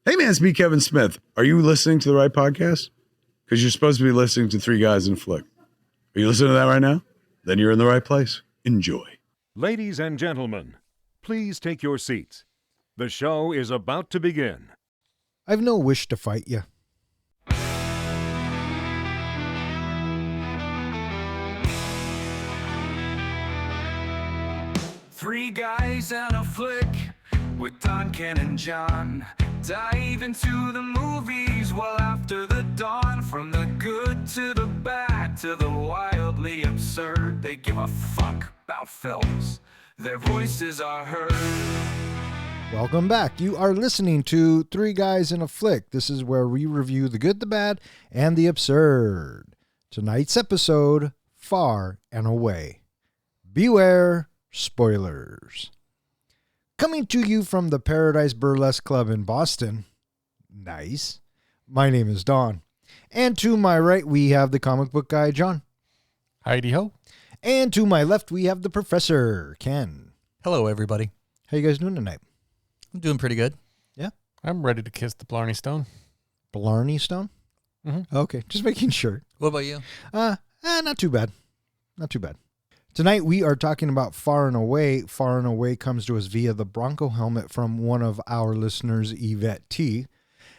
Hey man, it's me, Kevin Smith. Are you listening to the right podcast? Because you're supposed to be listening to Three Guys in a Flick. Are you listening to that right now? Then you're in the right place. Enjoy. Ladies and gentlemen, please take your seats. The show is about to begin. I've no wish to fight you. Three guys and a flick with Don, Ken, and John. Dive into the movies well after the dawn. From the good to the bad to the wildly absurd. They give a fuck about films. Their voices are heard. Welcome back. You are listening to Three Guys in a Flick. This is where we review the good, the bad, and the absurd. Tonight's episode, Far and Away. Beware spoilers. Coming to you from the Paradise Burlesque Club in Boston. Nice. My name is Don. And to my right, we have the comic book guy, John. Heidi ho. And to my left, we have the professor, Ken. Hello, everybody. How you guys doing tonight? I'm doing pretty good. Yeah? I'm ready to kiss the Blarney Stone. Blarney Stone? Mm-hmm. Okay, just making sure. What about you? Not too bad. Not too bad. Tonight we are talking about Far and Away. Far and Away comes to us via the Bronco helmet from one of our listeners, Yvette T.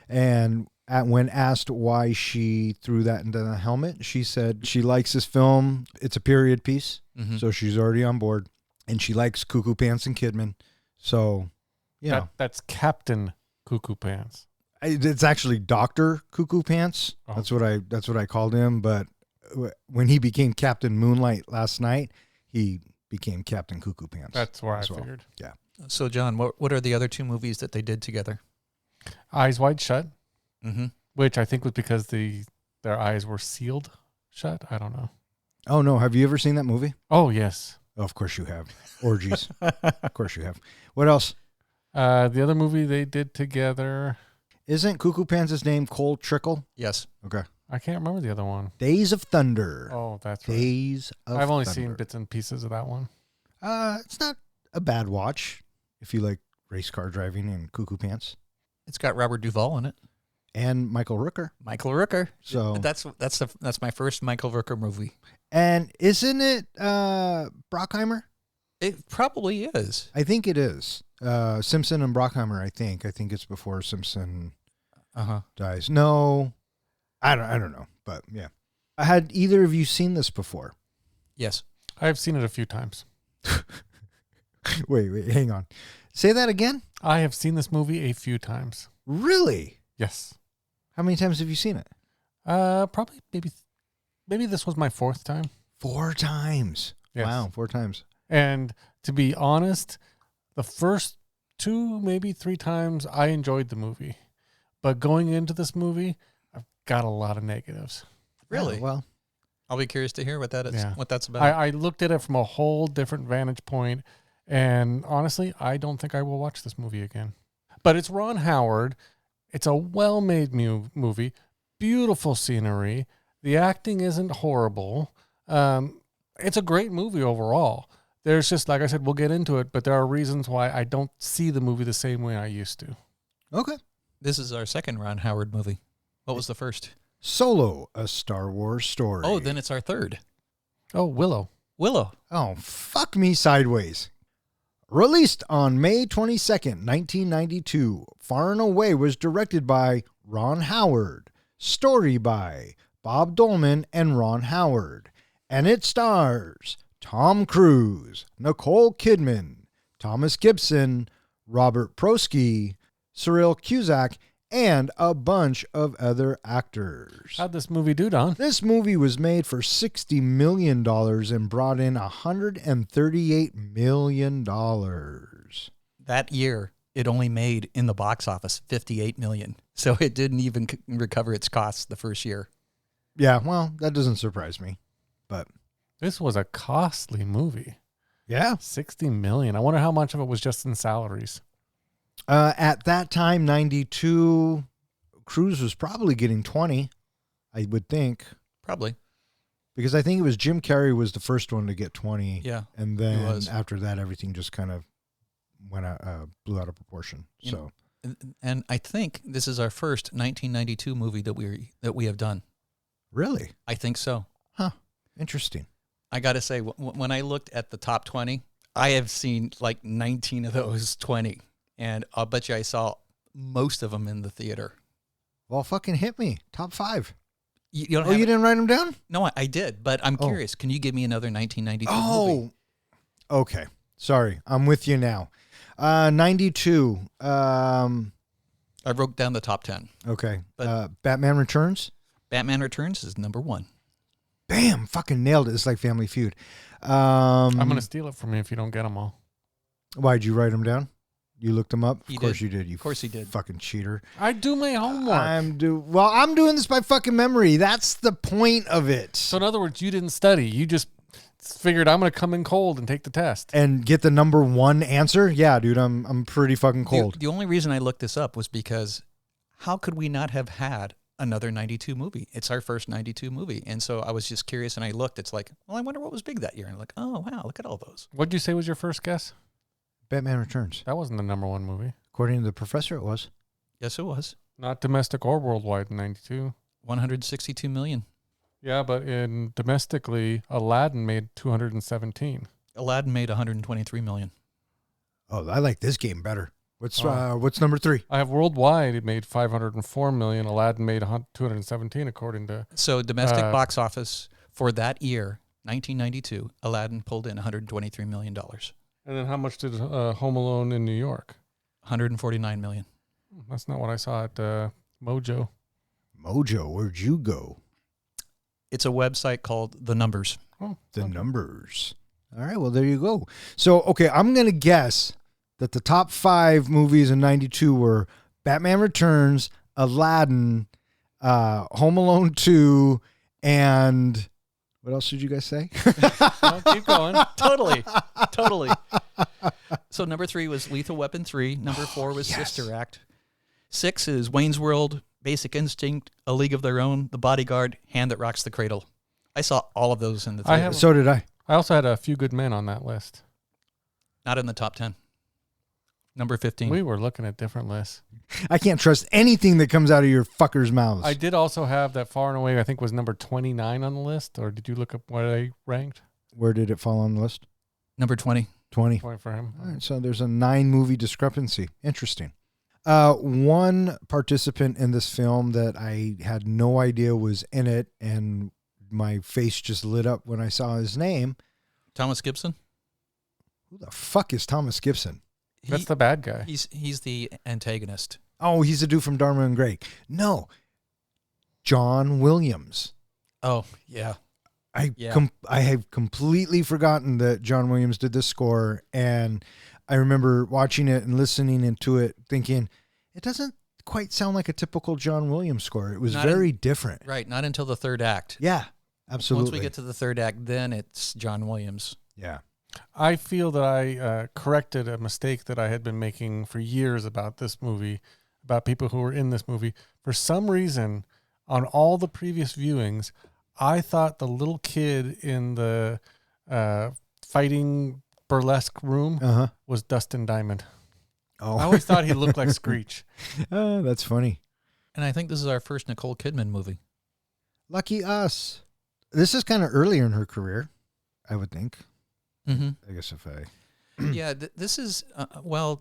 And when asked why she threw that into the helmet, she said she likes this film. It's a period piece, so she's already on board. And she likes Cuckoo Pants and Kidman. So, you know. That's Captain Cuckoo Pants. It's actually Dr. Cuckoo Pants. Oh. That's what I called him. But when he became Captain Moonlight last night, he became Captain Cuckoo Pants. That's where I figured. Yeah. So, John, what are the other two movies that they did together? Eyes Wide Shut, Mm-hmm. which I think was because their eyes were sealed shut. I don't know. Oh, no. Have you ever seen that movie? Oh, yes. Oh, of course you have. Orgies. Of course you have. What else? The other movie they did together. Isn't Cuckoo Pants' name Cole Trickle? Yes. Okay. I can't remember the other one. Days of Thunder. Oh, that's right. Days of Thunder. I've only seen bits and pieces of that one. It's not a bad watch if you like race car driving and Cuckoo Pants. It's got Robert Duvall in it. And Michael Rooker. Michael Rooker. So that's my first Michael Rooker movie. And isn't it Brockheimer? It probably is. I think it is. Simpson and Brockheimer, I think. I think it's before Simpson dies. No, I don't know. But yeah. Had either of you seen this before? Yes. I've seen it a few times. Wait, hang on. Say that again? I have seen this movie a few times. Really? Yes. How many times have you seen it? Probably maybe this was my fourth time. 4 times. Yes. Wow, 4 times. And to be honest, the first 2, maybe 3 times I enjoyed the movie. But going into this movie, I've got a lot of negatives. Really? Yeah, well, I'll be curious to hear what that's about. I looked at it from a whole different vantage point, and honestly, I don't think I will watch this movie again. But it's Ron Howard. It's a well-made movie, beautiful scenery. The acting isn't horrible. It's a great movie overall. There's just, like I said, we'll get into it, but there are reasons why I don't see the movie the same way I used to. okay. This is our second Ron Howard movie. What was the first? Solo, A Star Wars Story. Oh, then it's our third. Oh, Willow. Oh, fuck me sideways. Released on May 22nd, 1992, Far and Away was directed by Ron Howard. Story by Bob Dolman and Ron Howard. And it stars Tom Cruise, Nicole Kidman, Thomas Gibson, Robert Prosky, Cyril Cusack, and a bunch of other actors. How'd this movie do, Don? This movie was made for $60 million and brought in $138 million. That year, it only made in the box office $58 million. So it didn't even recover its costs the first year. Yeah, well, that doesn't surprise me. But This was a costly movie. yeah, $60 million. I wonder how much of it was just in salaries. at that time, 92, Cruise was probably getting 20, I would think. Probably. Because I think it was Jim Carrey was the first one to get 20. Yeah, And he then was. after that, everything just kind of blew out of proportion. You So And I think this is our first 1992 movie that we have done. Really? I think so. Huh. Interesting. I got to say, when I looked at the top 20, I have seen like 19 of those 20. And I'll bet you I saw most of them in the theater. Well, fucking hit me. Top 5. You don't Oh, have you it? didn't write them down? No, I did, but I'm Oh. curious. Can you give me another 1992 movie? Oh, okay. Sorry. I'm with you now. 92. I wrote down the top 10. Okay. But- Batman Returns. Batman Returns is number 1. Bam! Fucking nailed it. It's like Family Feud. I'm going to steal it from you if you don't get them all. Why'd you write them down? You looked them up? He Of course did. you did. You Of course he did. Fucking cheater. I do my homework. I'm doing this by fucking memory. That's the point of it. So in other words, you didn't study. You just figured I'm going to come in cold and take the test. And get the number 1 answer? Yeah, dude, I'm pretty fucking cold. The only reason I looked this up was because how could we not have had another 92 movie? It's our first 92 movie. And so I was just curious and I looked. It's like, well, I wonder what was big that year. And I'm like, oh, wow, look at all those. What'd you say was your first guess? Batman Returns. That wasn't the number 1 movie. According to the professor, it was. Yes, it was. Not domestic or worldwide in 92. 162 million. Yeah, but domestically, Aladdin made 217. Aladdin made 123 million. Oh, I like this game better. What's number 3? I have worldwide, it made 504 million. Aladdin made 217 according to... So domestic box office for that year, 1992, Aladdin pulled in $123 million. And then how much did Home Alone in New York? 149 million. That's not what I saw at Mojo. Mojo, where'd you go? It's a website called The Numbers. Oh, The okay. numbers. All right, well, there you go. So, okay, I'm going to guess that the top 5 movies in 92 were Batman Returns, Aladdin, Home Alone 2, and what else did you guys say? No, keep going. Totally. So number 3 was Lethal Weapon 3. Number 4 was yes. Sister Act. 6 is Wayne's World, Basic Instinct, A League of Their Own, The Bodyguard, Hand That Rocks the Cradle. I saw all of those in the theater. So did I. I also had A Few Good Men on that list. Not in the top 10. Number 15. We were looking at different lists. I can't trust anything that comes out of your fuckers' mouths. I did also have that Far and Away, I think was number 29 on the list. Or did you look up what I ranked? Where did it fall on the list? Number 20. 20. Point for him. All right, so there's a 9 movie discrepancy. Interesting. One participant in this film that I had no idea was in it, and my face just lit up when I saw his name. Thomas Gibson. Who the fuck is Thomas Gibson? That's the bad guy. He's the antagonist. Oh, he's a dude from Dharma and Greg. No, John Williams. Oh, yeah. I have completely forgotten that John Williams did this score, and I remember watching it and listening into it thinking, it doesn't quite sound like a typical John Williams score. It was very different. Right, not until the third act. Yeah, absolutely. Once we get to the third act, then it's John Williams. Yeah. I feel that I corrected a mistake that I had been making for years about this movie, about people who were in this movie. For some reason, on all the previous viewings, I thought the little kid in the fighting burlesque room was Dustin Diamond. Oh, I always thought he looked like Screech. That's funny. And I think this is our first Nicole Kidman movie. Lucky us. This is kind of earlier in her career, I would think. Mm-hmm. I guess if I... Yeah, this is, I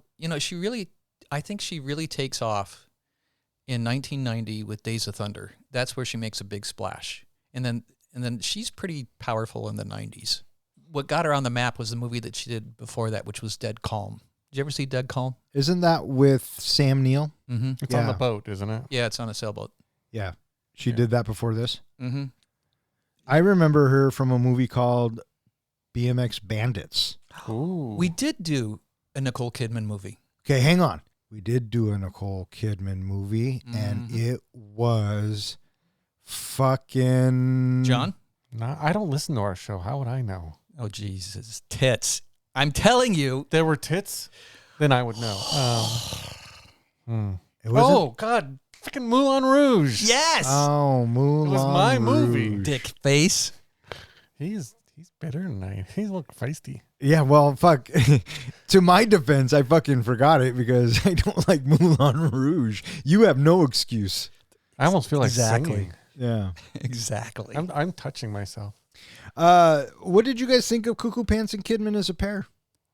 think she really takes off in 1990 with Days of Thunder. That's where she makes a big splash. And then she's pretty powerful in the 90s. What got her on the map was the movie that she did before that, which was Dead Calm. Did you ever see Dead Calm? Isn't that with Sam Neill? Mm-hmm. It's on the boat, isn't it? Yeah, it's on a sailboat. Yeah. She did that before this? Mm-hmm. I remember her from a movie called BMX Bandits. Ooh. We did do a Nicole Kidman movie. Okay, hang on. We did do a Nicole Kidman movie, and it was fucking... John? No, I don't listen to our show. How would I know? Oh, Jesus. Tits. I'm telling you. There were tits? Then I would know. It wasn't- Oh, God. Freaking Moulin Rouge. Yes. Oh, Moulin It was my Rouge. movie. Dick face. He's bitter tonight. He's look feisty. Yeah, well, fuck. To my defense, I fucking forgot it because I don't like Moulin Rouge. You have no excuse. I almost feel like Exactly. singing. Yeah. Exactly. I'm touching myself. What did you guys think of Cuckoo Pants and Kidman as a pair?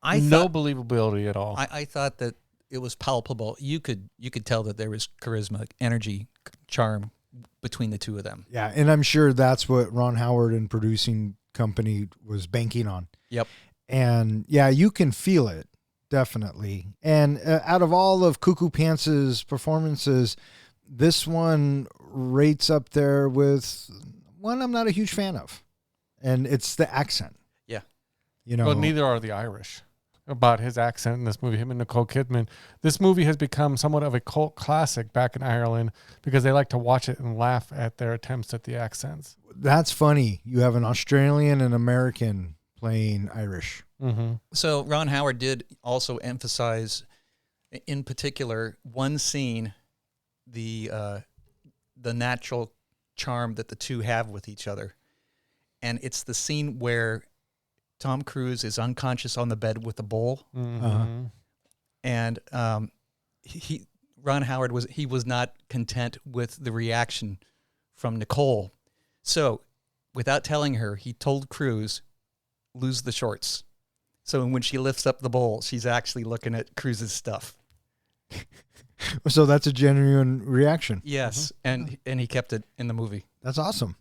No believability at all. I thought that it was palpable. You could tell that there was charisma, energy, charm between the two of them. Yeah, and I'm sure that's what Ron Howard and producing company was banking on. Yep. And yeah, you can feel it, definitely. And out of all of Cuckoo Pants' performances, this one rates up there with one I'm not a huge fan of. And it's the accent. Yeah. You know, Well, neither are the Irish. About his accent in this movie, him and Nicole Kidman. This movie has become somewhat of a cult classic back in Ireland because they like to watch it and laugh at their attempts at the accents. that's funny. You have an Australian and American playing Irish. Mm-hmm. So Ron Howard did also emphasize, in particular, one scene, the natural charm that the two have with each other, and it's the scene where Tom Cruise is unconscious on the bed with a bowl, Mm-hmm. and Ron Howard was not content with the reaction from Nicole, so without telling her, he told Cruise, "Lose the shorts." So when she lifts up the bowl, she's actually looking at Cruise's stuff. So that's a genuine reaction. Yes, and he kept it in the movie. That's awesome.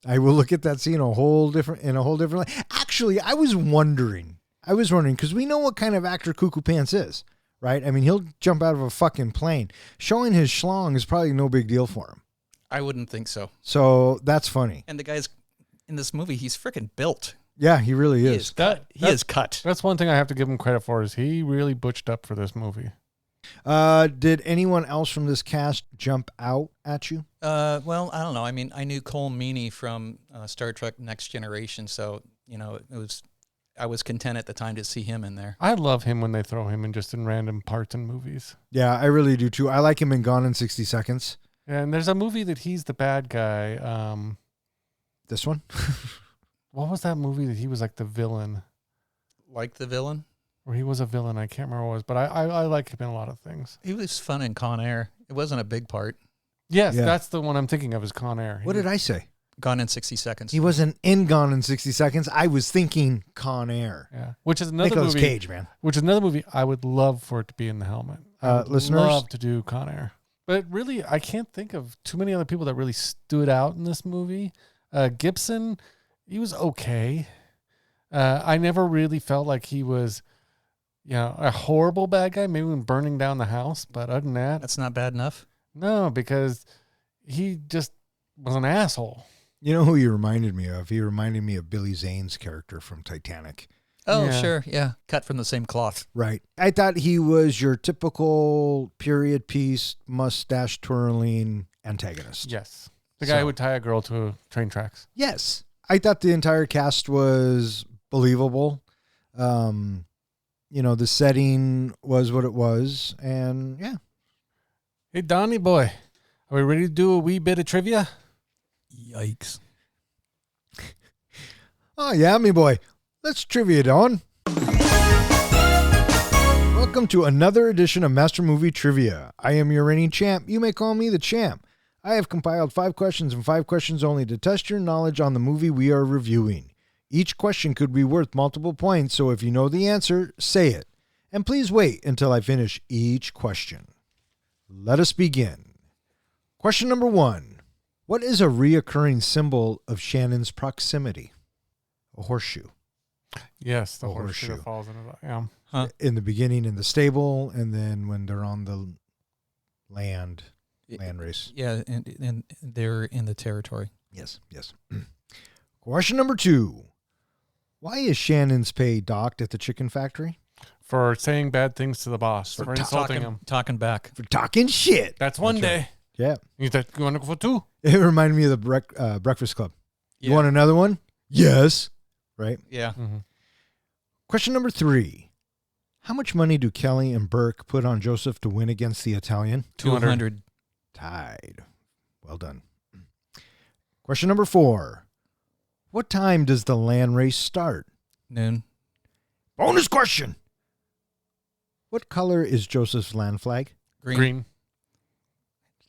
I will look at that scene in a whole different light. Actually, I was wondering because we know what kind of actor Cuckoo Pants is, right? I mean, he'll jump out of a fucking plane. Showing his schlong is probably no big deal for him. I wouldn't think so. So that's funny. And the guy's in this movie, he's freaking built. Yeah, he really He is. is cut. He is cut. That's one thing I have to give him credit for is he really butched up for this movie. Did anyone else from this cast jump out at you? Well, I don't know. I mean, I knew Cole Meany from Star Trek Next Generation, so I was content at the time to see him in there. I love him when they throw him in just in random parts in movies. Yeah, I really do too. I like him in Gone in 60 Seconds. And there's a movie that he's the bad guy. This one? What was that movie that he was like the villain? Like the villain? Or he was a villain. I can't remember what it was, but I like him in a lot of things. He was fun in Con Air. It wasn't a big part. Yes, Yeah. that's the one I'm thinking of is Con Air. What did I say? Gone in 60 Seconds. He wasn't in Gone in 60 Seconds. I was thinking Con Air. Yeah, which is another Nicolas movie. Cage, man. Which is another movie I would love for it to be in the helmet. I would Listeners? love to do Con Air. But really, I can't think of too many other people that really stood out in this movie. Gibson, he was okay. I never really felt like he was, a horrible bad guy, maybe when burning down the house. But other than that, That's not bad enough. no, because he just was an asshole. You know who he reminded me of? He reminded me of Billy Zane's character from Titanic. Oh, Yeah. sure. Yeah. Cut from the same cloth. Right. I thought he was your typical period piece, mustache twirling antagonist. Yes. The guy So- who would tie a girl to train tracks. Yes. I thought the entire cast was believable. The setting was what it was. And yeah. Hey, Donnie boy, are we ready to do a wee bit of trivia? Yikes. Oh, yeah, me boy. Let's trivia it on. Welcome to another edition of Master Movie Trivia. I am your reigning champ. You may call me the champ. I have compiled 5 questions and 5 questions only to test your knowledge on the movie we are reviewing. Each question could be worth multiple points, so if you know the answer, say it. And please wait until I finish each question. Let us begin. Question number 1. What is a reoccurring symbol of Shannon's proximity? A horseshoe. Yes, the A horseshoe horseshoe. that falls into that. Yeah. Huh. In the beginning in the stable, and then when they're on the land race. Yeah, and they're in the territory. Yes. Question number 2. Why is Shannon's pay docked at the chicken factory? For saying bad things to the boss, for insulting him. Talking back. For talking shit. That's one That's right. day. Yeah. You want to go for 2? It reminded me of the Breakfast Club. You Yeah. want another one? Yes. Right. Yeah. Mm-hmm. Question number 3. How much money do Kelly and Burke put on Joseph to win against the Italian? 200. Tied. Well done. Question number 4. What time does the land race start? Noon. Bonus question. What color is Joseph's land flag? Green.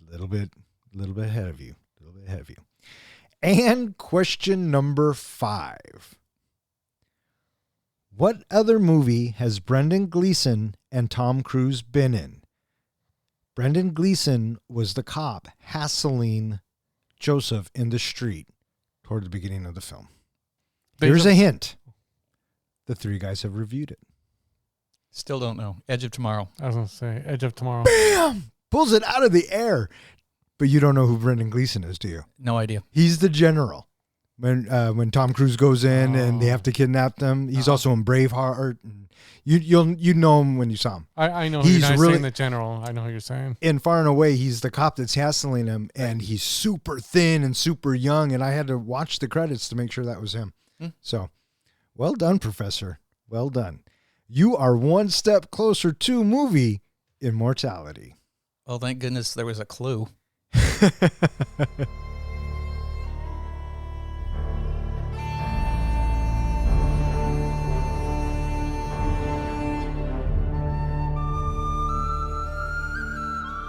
A little bit ahead of you. And question number 5. What other movie has Brendan Gleeson and Tom Cruise been in? Brendan Gleeson was the cop hassling Joseph in the street toward the beginning of the film. Here's a hint. The 3 guys have reviewed it. Still don't know. Edge of Tomorrow. I was going to say Edge of Tomorrow. Bam! Pulls it out of the air. But you don't know who Brendan Gleeson is, do you? No idea. He's the general. When Tom Cruise goes in and they have to kidnap them, he's also in Braveheart. You know him when you saw him. I know who He's you're not really saying the general. I know who you're saying. in Far and Away. He's the cop that's hassling him, and he's super thin and super young. And I had to watch the credits to make sure that was him. So, well done, Professor. Well done. You are one step closer to movie immortality. Well, thank goodness there was a clue.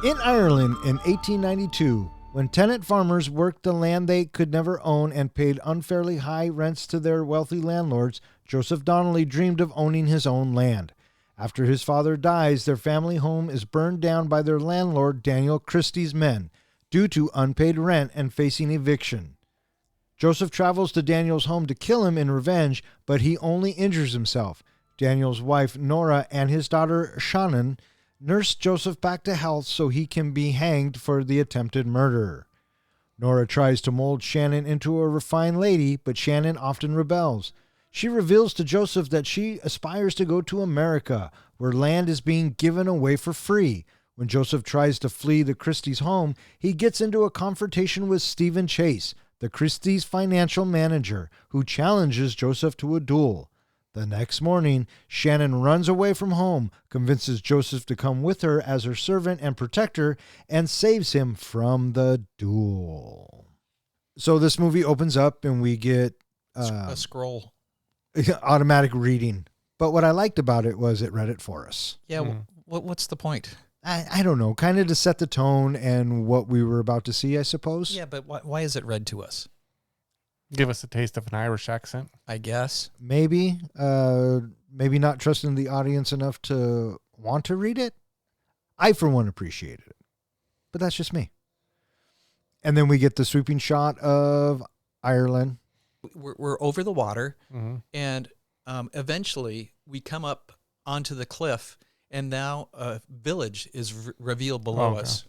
In Ireland in 1892, when tenant farmers worked the land they could never own and paid unfairly high rents to their wealthy landlords, Joseph Donnelly dreamed of owning his own land. After his father dies, their family home is burned down by their landlord, Daniel Christie's men, due to unpaid rent and facing eviction. Joseph travels to Daniel's home to kill him in revenge, but he only injures himself. Daniel's wife, Nora, and his daughter, Shannon, nurse Joseph back to health so he can be hanged for the attempted murder. Nora tries to mold Shannon into a refined lady, but Shannon often rebels. She reveals to Joseph that she aspires to go to America, where land is being given away for free. When Joseph tries to flee the Christie's home, he gets into a confrontation with Stephen Chase, the Christie's financial manager, who challenges Joseph to a duel. The next morning, Shannon runs away from home, convinces Joseph to come with her as her servant and protector, and saves him from the duel. So this movie opens up and we get A scroll. automatic reading. But what I liked about it was it read it for us. Yeah, what's the point? I don't know, kind of to set the tone and what we were about to see, I suppose. Yeah, but why is it read to us? Give us a taste of an Irish accent. I guess. Maybe not trusting the audience enough to want to read it. I, for one, appreciated it. But that's just me. And then we get the sweeping shot of Ireland. We're over the water, and eventually we come up onto the cliff, and now a village is revealed below us.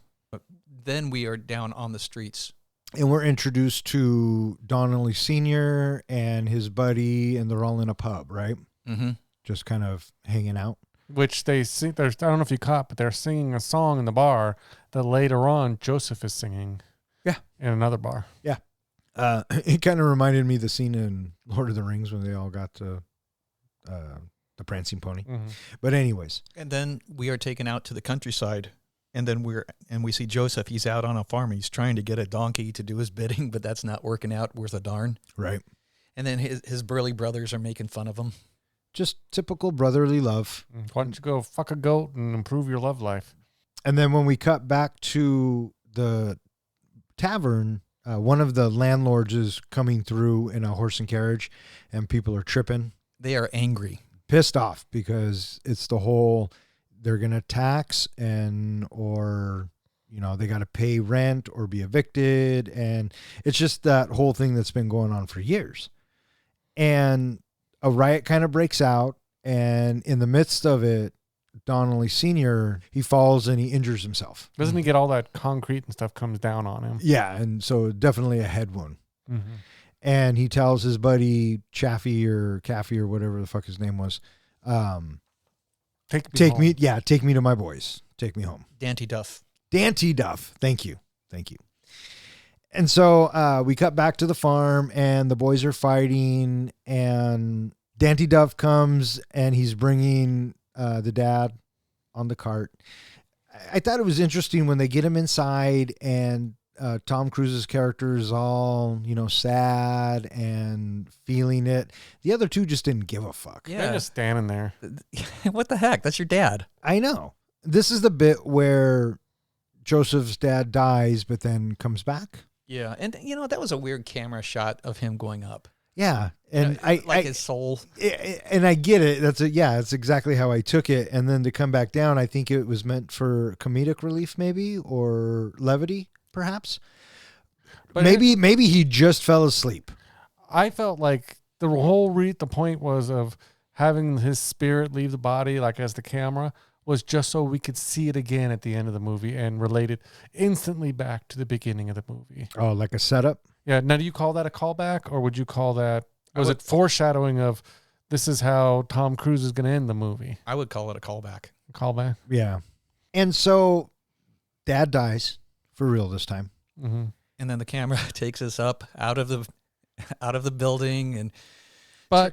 Then we are down on the streets. And we're introduced to Donnelly Sr. and his buddy, and they're all in a pub, right? Mm-hmm. Just kind of hanging out. Which they sing. I don't know if you caught, but they're singing a song in the bar that later on Joseph is singing. Yeah. In another bar. Yeah. It kind of reminded me of the scene in Lord of the Rings when they all got to the prancing pony. Mm-hmm. But anyways. And then we are taken out to the countryside. And then we see Joseph. He's out on a farm. He's trying to get a donkey to do his bidding, but that's not working out worth a darn. Right. And then his burly brothers are making fun of him. Just typical brotherly love. Why don't you go fuck a goat and improve your love life? And then when we cut back to the tavern, one of the landlords is coming through in a horse and carriage, and people are tripping. They are angry. Pissed off because it's the whole... they're going to tax or they got to pay rent or be evicted. And it's just that whole thing that's been going on for years. And a riot kind of breaks out. And in the midst of it, Donnelly Sr., he falls and he injures himself. Doesn't he get all that concrete and stuff comes down on him? Yeah. And so definitely a head wound. Mm-hmm. And he tells his buddy Chaffee or whatever the fuck his name was, Take me to my boys. Take me home. Dante Duff. Thank you. And so we cut back to the farm, and the boys are fighting, and Dante Duff comes, and he's bringing the dad on the cart. I thought it was interesting when they get him inside, and Tom Cruise's character is all, sad and feeling it. The other two just didn't give a fuck. They're just standing there. What the heck? That's your dad. I know. This is the bit where Joseph's dad dies, but then comes back. Yeah, and that was a weird camera shot of him going up. Yeah, and his soul. And I get it. That's exactly how I took it. And then to come back down, I think it was meant for comedic relief, maybe, or levity, perhaps. But maybe he just fell asleep. I felt like the whole the point was of having his spirit leave the body, like as the camera, was just so we could see it again at the end of the movie and relate it instantly back to the beginning of the movie. Oh, like a setup? Yeah. Now, do you call that a callback, or would you call that, was it foreshadowing of this is how Tom Cruise is going to end the movie? I would call it a callback. A callback? Yeah. And so Dad dies for real this time. Mm-hmm. And then the camera takes us up out of the building and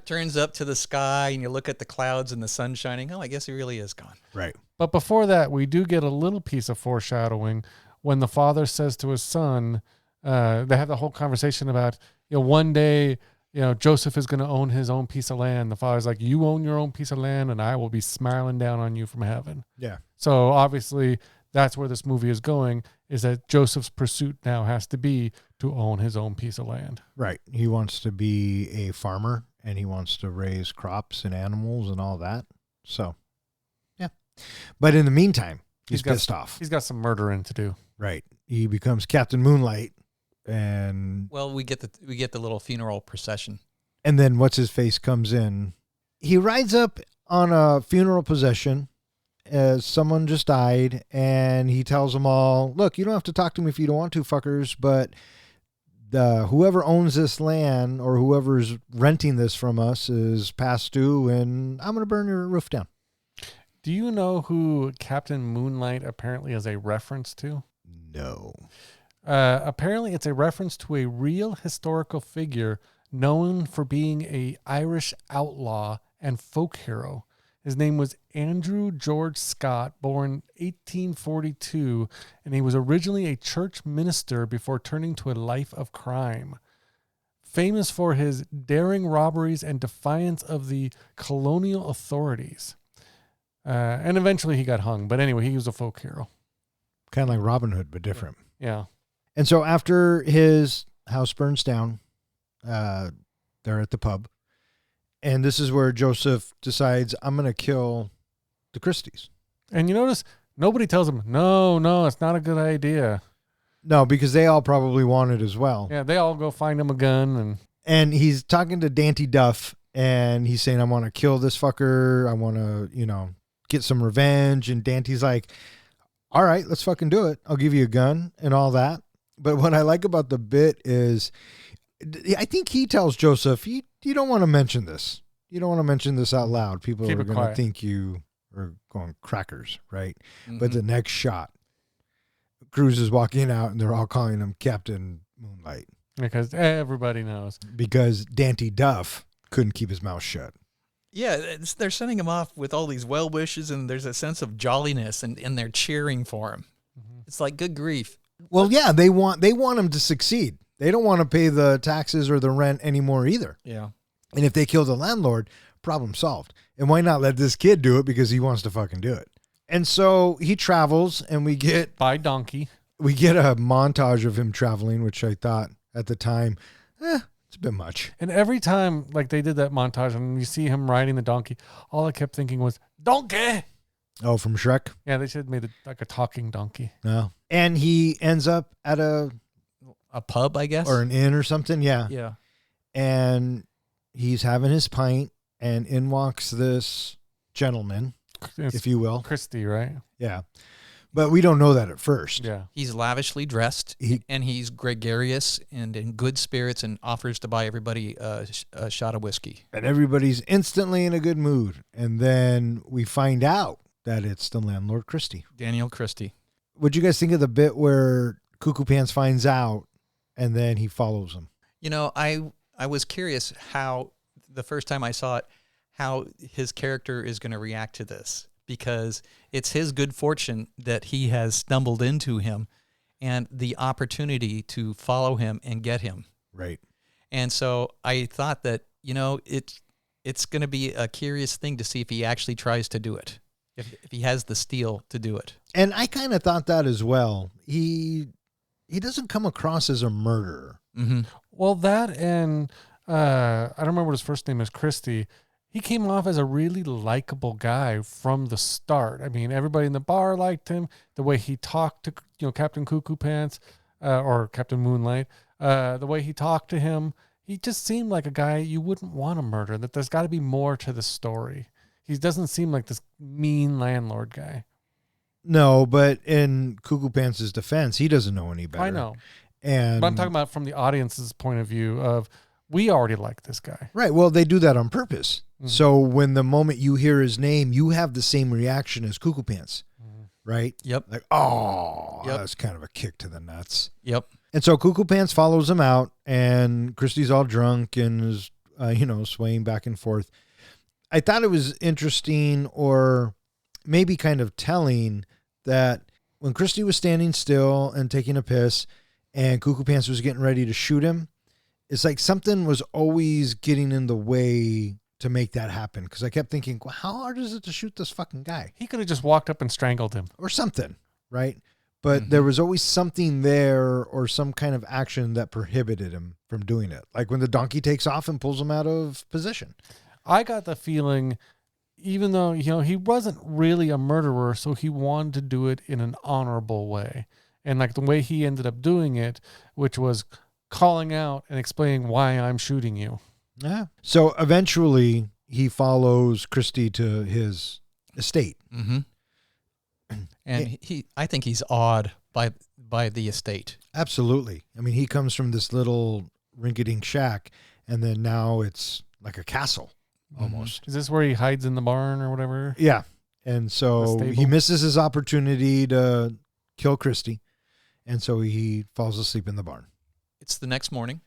turns up to the sky, and you look at the clouds and the sun shining. Oh, I guess he really is gone. Right. But before that, we do get a little piece of foreshadowing when the father says to his son, they have the whole conversation about, one day, Joseph is going to own his own piece of land. The father's like, you own your own piece of land, and I will be smiling down on you from heaven. Yeah. So obviously that's where this movie is going, is that Joseph's pursuit now has to be to own his own piece of land. Right. He wants to be a farmer, and he wants to raise crops and animals and all that. So, yeah. But in the meantime, he's pissed off. He's got some murdering to do. Right. He becomes Captain Moonlight, and we get the little funeral procession. And then what's his face comes in. He rides up on a funeral procession as someone just died, and he tells them all, look, you don't have to talk to me if you don't want to, fuckers, but whoever owns this land or whoever's renting this from us is past due, and I'm going to burn your roof down. Do you know who Captain Moonlight apparently is a reference to? No. Apparently it's a reference to a real historical figure known for being a Irish outlaw and folk hero. His name was Andrew George Scott, born 1842, and he was originally a church minister before turning to a life of crime. Famous for his daring robberies and defiance of the colonial authorities. And eventually he got hung. But anyway, he was a folk hero. Kind of like Robin Hood, but different. Yeah. And so after his house burns down, they're at the pub. And this is where Joseph decides, I'm going to kill the Christies. And you notice nobody tells him, no, it's not a good idea. No, because they all probably want it as well. Yeah, they all go find him a gun. And he's talking to Dante Duff, and he's saying, I want to kill this fucker. I want to, get some revenge. And Dante's like, all right, let's fucking do it. I'll give you a gun and all that. But what I like about the bit is, I think he tells Joseph, you don't want to mention this. You don't want to mention this out loud. People are going to think you are going crackers, right? Mm-hmm. But the next shot, Cruise is walking out, and they're all calling him Captain Moonlight. Because everybody knows. Because Dante Duff couldn't keep his mouth shut. Yeah, they're sending him off with all these well wishes, and there's a sense of jolliness, and they're cheering for him. Mm-hmm. It's like, good grief. Well, yeah, they want him to succeed. They don't want to pay the taxes or the rent anymore either. Yeah. And if they kill the landlord, problem solved. And why not let this kid do it because he wants to fucking do it? And so he travels, and we get by donkey. We get a montage of him traveling, which I thought at the time, it's a bit much. And every time like they did that montage and you see him riding the donkey, all I kept thinking was, donkey! Oh, from Shrek? Yeah, they should have made it like a talking donkey. No. And he ends up at a pub, I guess? Or an inn or something, yeah. Yeah. And he's having his pint, and in walks this gentleman, if you will. Christie, right? Yeah. But we don't know that at first. Yeah. He's lavishly dressed, and he's gregarious and in good spirits, and offers to buy everybody a shot of whiskey. And everybody's instantly in a good mood. And then we find out that it's the landlord, Christie. Daniel Christie. What'd you guys think of the bit where Cuckoo Pants finds out and then he follows him? I was curious how, the first time I saw it, how his character is going to react to this. Because it's his good fortune that he has stumbled into him, and the opportunity to follow him and get him. Right. And so I thought that, it's going to be a curious thing to see if he actually tries to do it, if he has the steel to do it. And I kind of thought that as well. He doesn't come across as a murderer. Mm-hmm. Well, that and I don't remember what his first name is, Christy. He came off as a really likable guy from the start. I mean, everybody in the bar liked him. The way he talked to, Captain Cuckoo Pants or Captain Moonlight, the way he talked to him, he just seemed like a guy you wouldn't want to murder, that there's got to be more to the story. He doesn't seem like this mean landlord guy. No, but in Cuckoo Pants' defense, he doesn't know any better. I know. And But I'm talking about from the audience's point of view of, we already like this guy. right. Well, they do that on purpose. Mm-hmm. So when the moment you hear his name, you have the same reaction as Cuckoo Pants, right? Yep. Like, oh, Yep. that's kind of a kick to the nuts. Yep. And so Cuckoo Pants follows him out, and Christy's all drunk and is, swaying back and forth. I thought it was interesting, or maybe kind of telling, that when Christy was standing still and taking a piss and Cuckoo Pants was getting ready to shoot him, it's like something was always getting in the way to make that happen. Because I kept thinking, well, how hard is it to shoot this fucking guy? He could have just walked up and strangled him. Or something, right? But there was always something there, or some kind of action that prohibited him from doing it. Like when the donkey takes off and pulls him out of position. I got the feeling, even though, he wasn't really a murderer, so he wanted to do it in an honorable way. And like the way he ended up doing it, which was calling out and explaining why I'm shooting you. Yeah. So eventually he follows Christy to his estate. Mm-hmm. And I think he's awed by the estate. Absolutely. I mean, he comes from this little rinky-dink shack, and then now it's like a castle almost. Is this where he hides in the barn or whatever? Yeah. And so The he stable? misses his opportunity to kill Christy, and so he falls asleep in the barn. It's the next morning.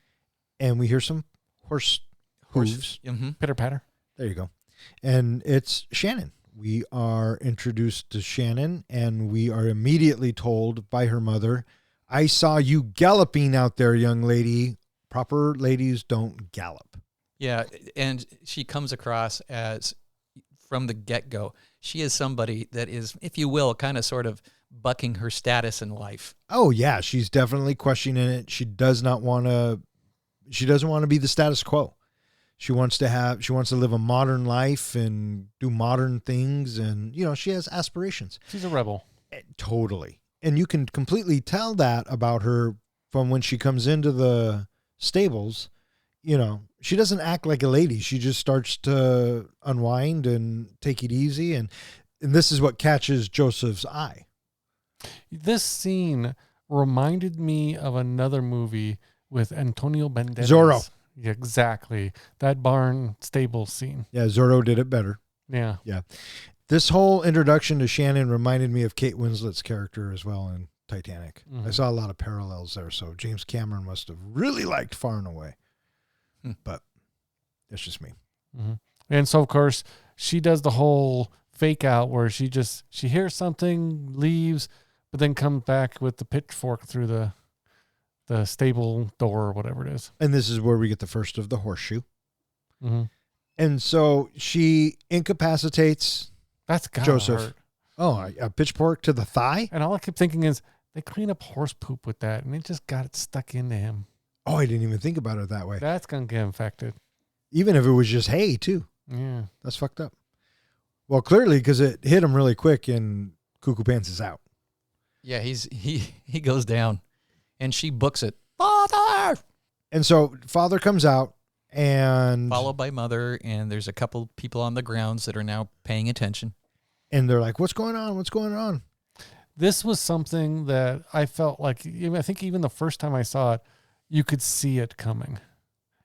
And we hear some horse hooves. Mm-hmm. Pitter patter. There you go. And it's Shannon. We are introduced to Shannon, and we are immediately told by her mother, I saw you galloping out there, young lady. Proper ladies don't gallop. Yeah, and she comes across as, from the get-go, she is somebody that is, if you will, kind of sort of bucking her status in life. Oh, yeah. She's definitely questioning it. She doesn't want to be the status quo. She wants to live a modern life and do modern things. And, she has aspirations. She's a rebel. Totally. And you can completely tell that about her from when she comes into the stables. She doesn't act like a lady. She just starts to unwind and take it easy. And this is what catches Joseph's eye. This scene reminded me of another movie with Antonio Banderas. Zorro. Yeah, exactly. That barn stable scene. Yeah, Zorro did it better. Yeah. Yeah. This whole introduction to Shannon reminded me of Kate Winslet's character as well in Titanic. Mhm. I saw a lot of parallels there. So James Cameron must have really liked Far and Away. But that's just me. Mm-hmm. And so, of course, she does the whole fake out where she hears something, leaves, but then comes back with the pitchfork through the stable door or whatever it is. And this is where we get the first of the horseshoe. Mm-hmm. And so she incapacitates That's gotta Joseph. hurt. Oh, a pitchfork to the thigh? And all I keep thinking is they clean up horse poop with that, and it just got it stuck into him. Oh, I didn't even think about it that way. That's gonna get infected. Even if it was just hay, too. Yeah. That's fucked up. Well, clearly, because it hit him really quick and Cuckoo Pants is out. Yeah, he goes down, and she books it. Father! And so Father comes out and Followed by Mother, and there's a couple people on the grounds that are now paying attention. and they're like, what's going on? What's going on? This was something that I felt like, I think even the first time I saw it, you could see it coming.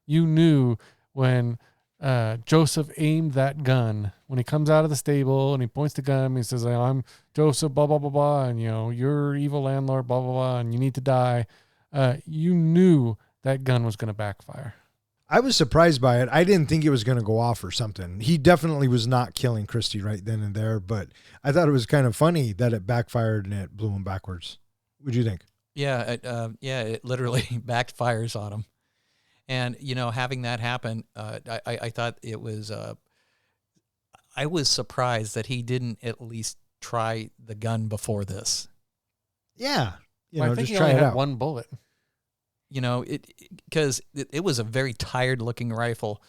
You knew when Joseph aimed that gun, when he comes out of the stable and he points the gun, and he says, I'm Joseph, blah, blah, blah, blah, and, you're evil landlord, blah, blah, blah, and you need to die. You knew that gun was going to backfire. I was surprised by it. I didn't think it was going to go off or something. He definitely was not killing Christy right then and there, but I thought it was kind of funny that it backfired and it blew him backwards. What'd you think? Yeah, it literally backfires on him. And, having that happen, I thought it was, I was surprised that he didn't at least try the gun before this. Yeah. I think just he try only it had out. one bullet. Because it was a very tired looking rifle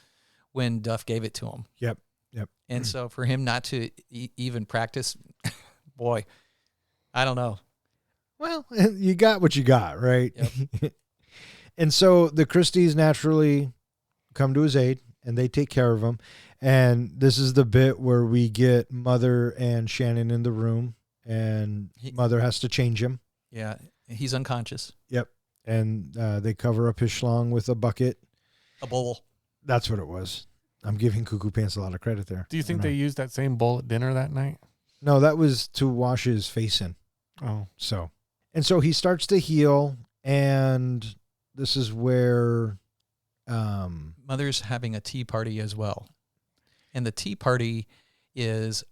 when Duff gave it to him. Yep. And so for him not to even practice, boy, I don't know. Well, you got what you got, right? Yep. And so the Christies naturally come to his aid, and they take care of him. And this is the bit where we get Mother and Shannon in the room, and Mother has to change him. Yeah, he's unconscious. Yep. And they cover up his schlong with a bucket. A bowl. That's what it was. I'm giving Cuckoo Pants a lot of credit there. Do you think they used that same bowl at dinner that night? No, that was to wash his face in. Oh. So he starts to heal, and this is where Mother's having a tea party as well. And the tea party is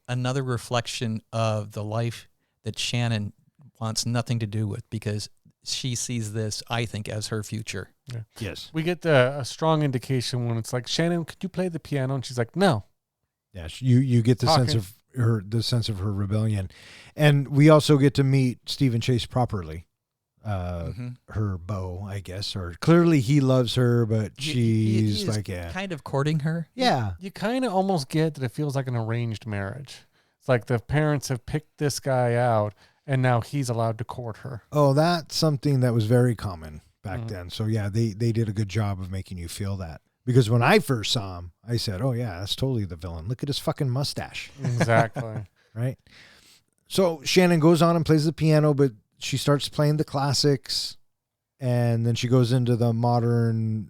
another reflection of the life that Shannon wants nothing to do with, because she sees this, I think, as her future. Yeah. yes. We get a strong indication when it's like, Shannon, could you play the piano? And she's like, no. Yeah, you get the sense of her rebellion. And we also get to meet Stephen Chase properly. Her beau, I guess, or clearly he loves her, but she's like, kind of courting her. Yeah. You kind of almost get that it feels like an arranged marriage. It's like the parents have picked this guy out, and now he's allowed to court her. Oh, that's something that was very common back then. So yeah, they did a good job of making you feel that. Because when I first saw him, I said, oh yeah, that's totally the villain. Look at his fucking mustache. Exactly. Right? So Shannon goes on and plays the piano, but she starts playing the classics, and then she goes into the modern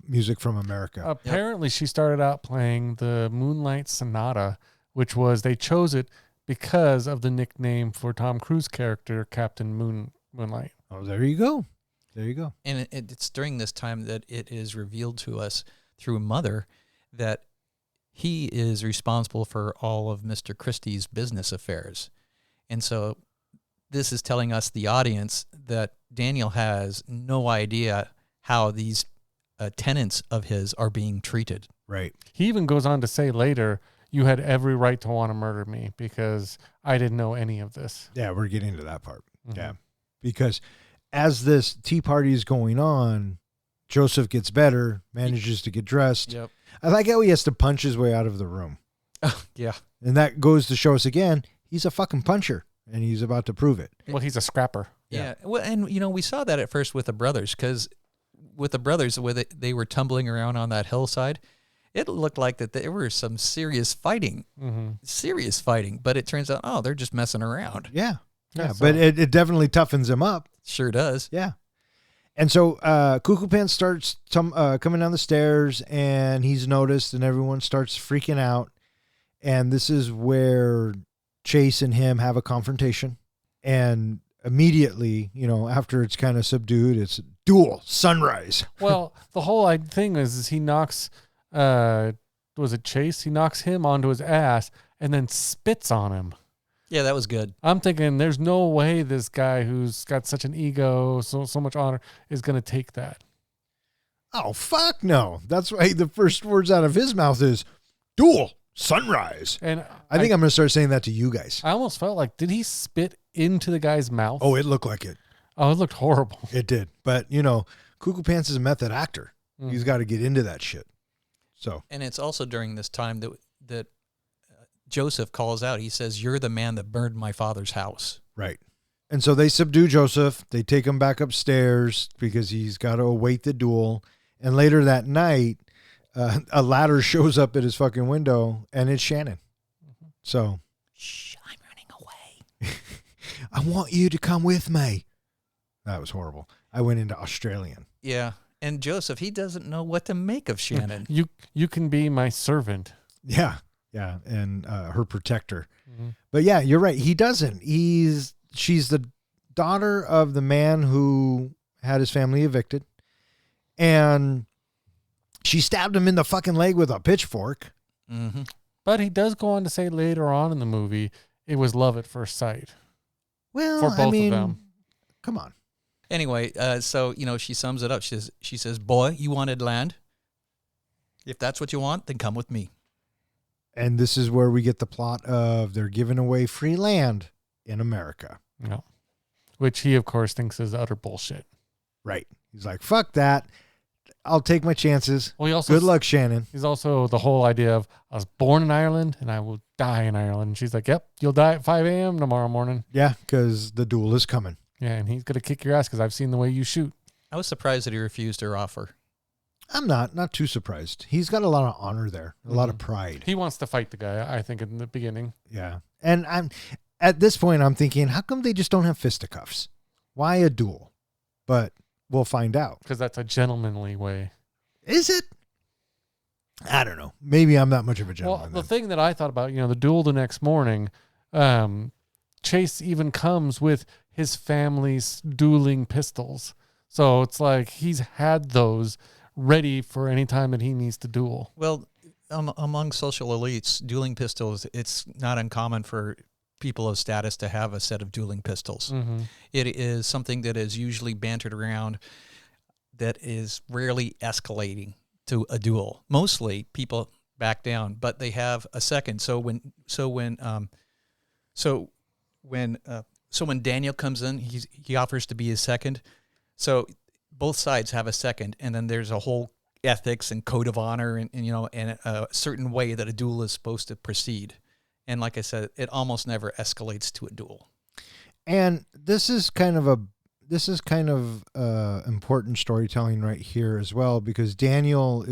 music from America. Apparently, she started out playing the Moonlight Sonata, which was, they chose it because of the nickname for Tom Cruise character, Captain Moonlight. Oh, there you go. There you go. And it's during this time that it is revealed to us through Mother that he is responsible for all of Mr. Christie's business affairs. And so this is telling us, the audience, that Daniel has no idea how these tenants of his are being treated. Right. He even goes on to say later, you had every right to want to murder me because I didn't know any of this. Yeah, we're getting to that part. Mm-hmm. Yeah. Because as this tea party is going on, Joseph gets better, manages to get dressed. Yep. I like how he has to punch his way out of the room. Oh, yeah. And that goes to show us again, he's a fucking puncher, and he's about to prove it. Well, he's a scrapper. Yeah. Well, and, we saw that at first with the brothers, because with the brothers, where they were tumbling around on that hillside, it looked like that there were some serious fighting. Serious fighting. But it turns out, they're just messing around. Yeah. Yeah, Yeah, but so- it definitely toughens him up. Sure does. Yeah. And so Cuckoo Pants starts coming down the stairs, and he's noticed, and everyone starts freaking out. And this is where Chase and him have a confrontation. And immediately, after it's kind of subdued, it's duel, sunrise. Well, the whole thing is he knocks, was it Chase? He knocks him onto his ass and then spits on him. Yeah, that was good. I'm thinking there's no way this guy who's got such an ego, so much honor, is going to take that. Oh, fuck no. That's why the first words out of his mouth is duel, sunrise. And I think I'm going to start saying that to you guys. I almost felt like, did he spit into the guy's mouth? Oh, it looked like it. Oh, it looked horrible. It did. But, Cuckoo Pants is a method actor. He's got to get into that shit. So. And it's also during this time that Joseph calls out. He says, "You're the man that burned my father's house." Right. And so they subdue Joseph. They take him back upstairs because he's got to await the duel. And later that night, a ladder shows up at his fucking window, and it's Shannon. So. Shh, I'm running away. I want you to come with me. That was horrible. I went into Australian. Yeah. And Joseph, he doesn't know what to make of Shannon. You can be my servant. Yeah. Yeah. And her protector. Mm-hmm. But yeah, you're right. He doesn't. She's the daughter of the man who had his family evicted. And she stabbed him in the fucking leg with a pitchfork. Mm-hmm. But he does go on to say later on in the movie, it was love at first sight. Well, for both of them. Come on. Anyway, so, she sums it up. She says, boy, you wanted land? If that's what you want, then come with me. And this is where we get the plot of they're giving away free land in America. Yeah. Which he, of course, thinks is utter bullshit. Right. He's like, fuck that. I'll take my chances. Well, he also Good luck, Shannon. He's also the whole idea of, I was born in Ireland and I will die in Ireland. And she's like, yep, you'll die at 5 a.m. tomorrow morning. Yeah, because the duel is coming. Yeah, and he's going to kick your ass because I've seen the way you shoot. I was surprised that he refused her offer. I'm not too surprised. He's got a lot of honor there, a lot of pride. He wants to fight the guy, I think, in the beginning. Yeah. And at this point, I'm thinking, how come they just don't have fisticuffs? Why a duel? But we'll find out. Because that's a gentlemanly way. Is it? I don't know. Maybe I'm not much of a Well, gentleman. the thing that I thought about, the duel the next morning, Chase even comes with his family's dueling pistols. So it's like he's had those ready for any time that he needs to duel. Well, among social elites, dueling pistols, it's not uncommon for people of status to have a set of dueling pistols. Mm-hmm. It is something that is usually bantered around, that is rarely escalating to a duel. Mostly people back down, but they have a second. So when Daniel comes in, he offers to be his second. So both sides have a second, and then there's a whole ethics and code of honor and a certain way that a duel is supposed to proceed. And like I said, it almost never escalates to a duel. And this is kind of important storytelling right here as well, because Daniel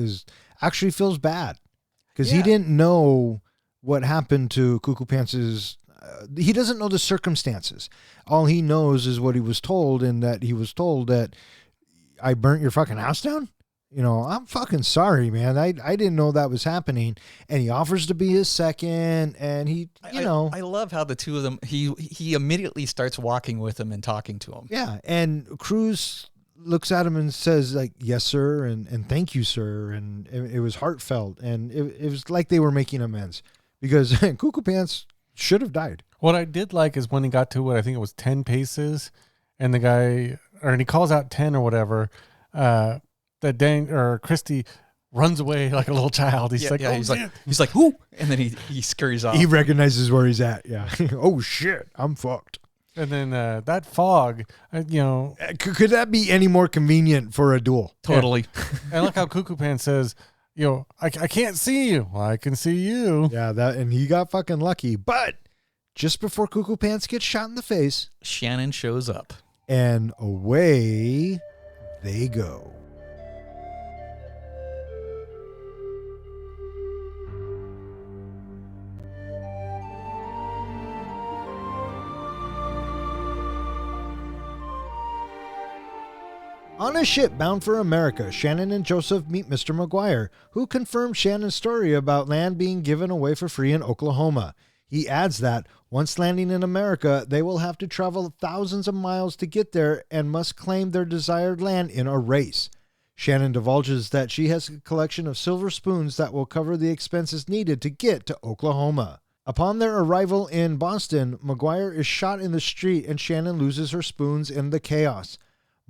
actually feels bad because he didn't know what happened to Cuckoo Pants's. He doesn't know the circumstances. All he knows is what he was told, and that he was told that I burnt your fucking house down. I'm fucking sorry, man. I didn't know that was happening. And he offers to be his second, and I love how the two of them, he immediately starts walking with him and talking to him. Yeah, and Cruz looks at him and says, like, yes, sir, and thank you, sir. And it was heartfelt, and it was like they were making amends, because Cuckoo Pants should have died. What I did like is when he got to what I think it was 10 paces, and the guy, and he calls out 10 or whatever, that Christy runs away like a little child. He's like, he's like, who? And then he scurries off. He recognizes where he's at. Yeah. Oh shit, I'm fucked. And then that fog, could that be any more convenient for a duel? Totally. Yeah. And look how Cuckoo Pants says, I can't see you. Well, I can see you. Yeah, and he got fucking lucky. But just before Cuckoo Pants gets shot in the face, Shannon shows up. And away they go. On a ship bound for America, Shannon and Joseph meet Mr. McGuire, who confirms Shannon's story about land being given away for free in Oklahoma. He adds that once landing in America, they will have to travel thousands of miles to get there and must claim their desired land in a race. Shannon divulges that she has a collection of silver spoons that will cover the expenses needed to get to Oklahoma. Upon their arrival in Boston, McGuire is shot in the street and Shannon loses her spoons in the chaos.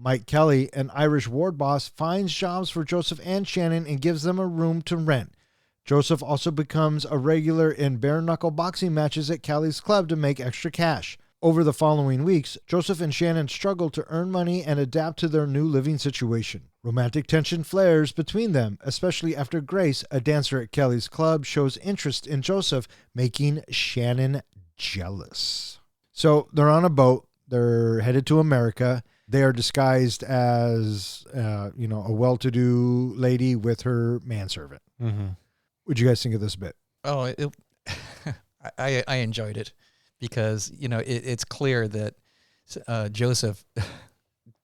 Mike Kelly, an Irish ward boss, finds jobs for Joseph and Shannon and gives them a room to rent. Joseph also becomes a regular in bare-knuckle boxing matches at Kelly's club to make extra cash. Over the following weeks, Joseph and Shannon struggle to earn money and adapt to their new living situation. Romantic tension flares between them, especially after Grace, a dancer at Kelly's club, shows interest in Joseph, making Shannon jealous. So they're on a boat. They're headed to America. They are disguised as, a well-to-do lady with her manservant. Mm-hmm. What'd you guys think of this bit? Oh, I enjoyed it because, it's clear that Joseph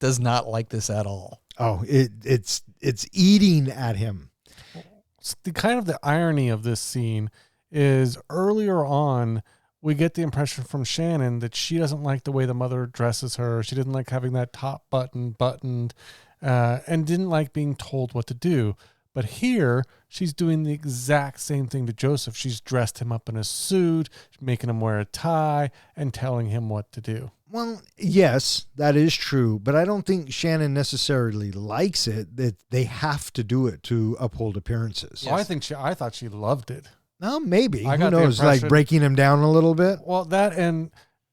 does not like this at all. Oh, it's eating at him. The irony of this scene is earlier on, we get the impression from Shannon that she doesn't like the way the mother dresses her. She didn't like having that top buttoned, and didn't like being told what to do. But here, she's doing the exact same thing to Joseph. She's dressed him up in a suit, making him wear a tie, and telling him what to do. Well, yes, that is true, but I don't think Shannon necessarily likes it. That they have to do it to uphold appearances. Oh, I thought she loved it. No, maybe. I Who got the knows? Like impression- breaking him down a little bit. Well, that and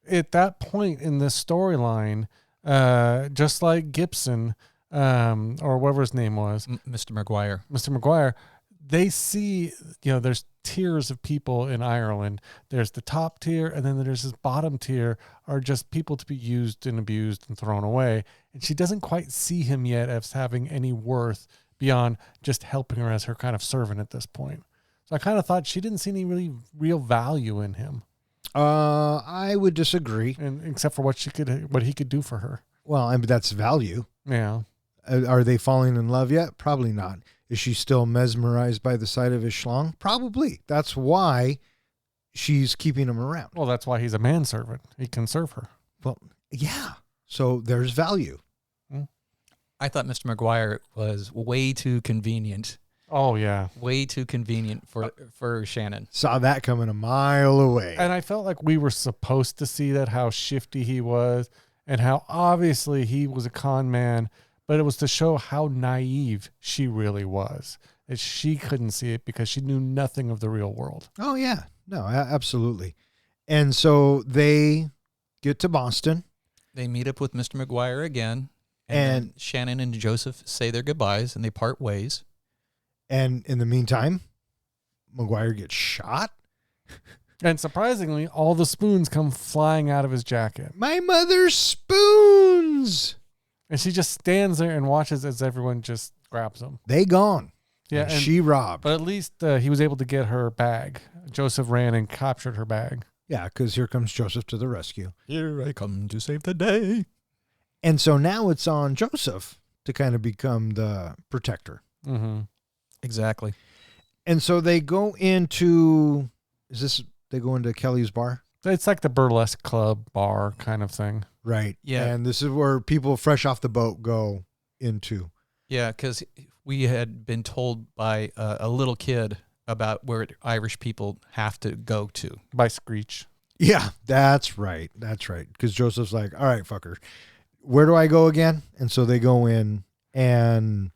at that point in this storyline, just like Gibson, or whatever his name was, Mr. McGuire. Mr. McGuire, they see, there's tiers of people in Ireland. There's the top tier, and then there's this bottom tier are just people to be used and abused and thrown away. And she doesn't quite see him yet as having any worth beyond just helping her as her kind of servant at this point. So I kind of thought she didn't see any really real value in him. I would disagree. And except for what he could do for her. Well, I mean, that's value. Yeah. Are they falling in love yet? Probably not. Is she still mesmerized by the sight of his schlong? Probably. That's why she's keeping him around. Well, that's why he's a manservant. He can serve her. Well, yeah. So there's value. I thought Mr. McGuire was way too convenient. Oh, yeah. Way too convenient for Shannon. Saw that coming a mile away. And I felt like we were supposed to see that, how shifty he was and how obviously he was a con man, but it was to show how naive she really was. That she couldn't see it because she knew nothing of the real world. Oh, yeah. No, absolutely. And so they get to Boston. They meet up with Mr. McGuire again. And then Shannon and Joseph say their goodbyes and they part ways. And in the meantime, McGuire gets shot. And surprisingly, all the spoons come flying out of his jacket. My mother's spoons. And she just stands there and watches as everyone just grabs them. They gone. Yeah, And and- she robbed. But at least he was able to get her bag. Joseph ran and captured her bag. Yeah, because here comes Joseph to the rescue. Here I come to save the day. And so now it's on Joseph to kind of become the protector. Mm-hmm. Exactly. And so they go into, they go into Kelly's bar? It's like the burlesque club bar kind of thing. Right. Yeah. And this is where people fresh off the boat go into. Yeah, because we had been told by a little kid about where Irish people have to go to. By Screech. Yeah, that's right. That's right. Because Joseph's like, all right, fucker, where do I go again? And so they go in and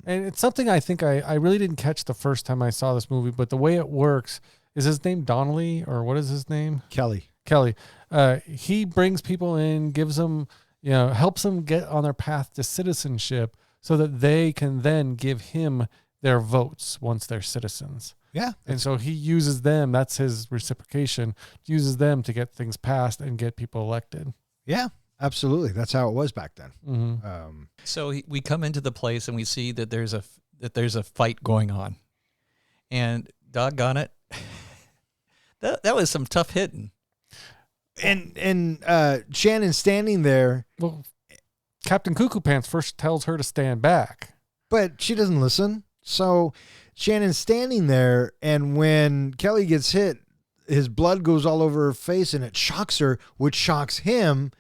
it's something I think I really didn't catch the first time I saw this movie, but the way it works is his name Donnelly, or what is his name? Kelly. He brings people in, gives them, helps them get on their path to citizenship so that they can then give him their votes once they're citizens. Yeah. And so he uses them, that's his reciprocation, uses them to get things passed and get people elected. Yeah, absolutely. That's how it was back then. Mm-hmm. So we come into the place and we see that there's a fight going on, and doggone it, that was some tough hitting. And Shannon standing there, Well, Captain Cuckoo Pants first tells her to stand back. but she doesn't listen. So Shannon's standing there, and when Kelly gets hit, his blood goes all over her face, and it shocks her, which shocks him,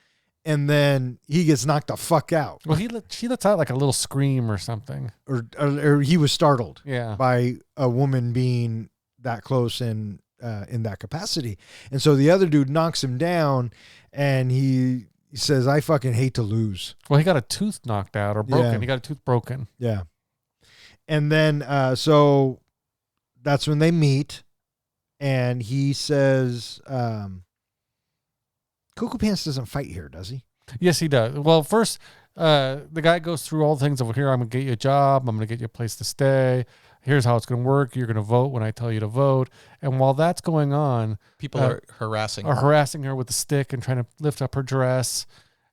and then he gets knocked the fuck out. Well, she lets out like a little scream or something. Or he was startled Yeah. by a woman being that close in that capacity. And so the other dude knocks him down, and he says, I fucking hate to lose. Well, he got a tooth knocked out or broken. Yeah. He got a tooth broken. Yeah. And then, so that's when they meet, and he says, Cuckoo Pants doesn't fight here, does he? Yes, he does. Well, first, the guy goes through all the things of, here, I'm going to get you a job. I'm going to get you a place to stay. Here's how it's going to work. You're going to vote when I tell you to vote. And while that's going on, People are harassing are her. harassing her with a stick and trying to lift up her dress.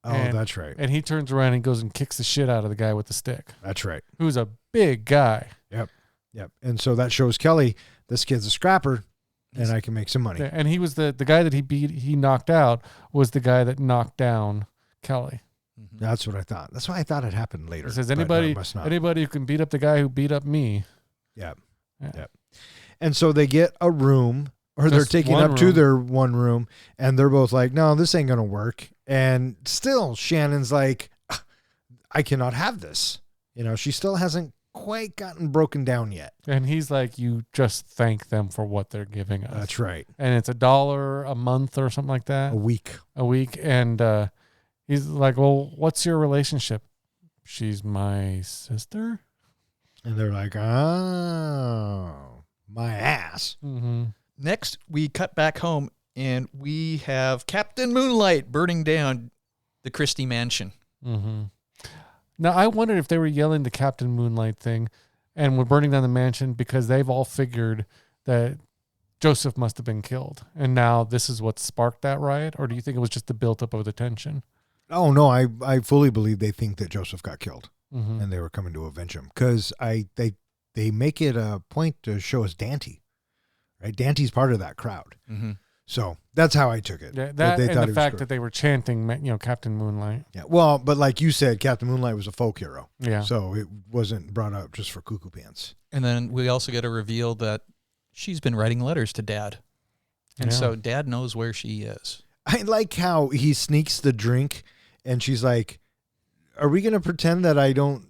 Oh, And- that's right. And he turns around and goes and kicks the shit out of the guy with the stick, That's right. who's a big guy. Yep. And so that shows Kelly, this kid's a scrapper, and I can make some money. And he was the guy that he knocked out was the guy that knocked down Kelly. That's what I thought. That's why I thought it happened later. He says, but no, anybody it must not. who can beat up the guy who beat up me. Yep. Yeah. Yep. And so they get a room, or they're Just taking one up to room. their one room, and they're both like, no, this ain't going to work. And still, Shannon's like, I cannot have this. She still hasn't quite gotten broken down yet. And he's like, you just thank them for what they're giving us. That's right. And it's $1 a month or something like that. A week. And he's like, well, what's your relationship? She's my sister. And they're like, oh, my ass. Mm-hmm. Next, we cut back home, and we have Captain Moonlight burning down the Christie mansion. Mm-hmm. Now, I wondered if they were yelling the Captain Moonlight thing and were burning down the mansion because they've all figured that Joseph must have been killed. And now this is what sparked that riot? Or do you think it was just the buildup of the tension? Oh, no, I fully believe they think that Joseph got killed Mm-hmm. and they were coming to avenge him. Because they make it a point to show us Dante, right? Dante's part of that crowd. Mm-hmm. So that's how I took it. Yeah, But that they and thought the he was fact good. that they were chanting, Captain Moonlight. Yeah, well, but like you said, Captain Moonlight was a folk hero. Yeah. So it wasn't brought up just for cuckoo pants. And then we also get a reveal that she's been writing letters to Dad. And Yeah. so Dad knows where she is. I like how he sneaks the drink and she's like, are we going to pretend that I don't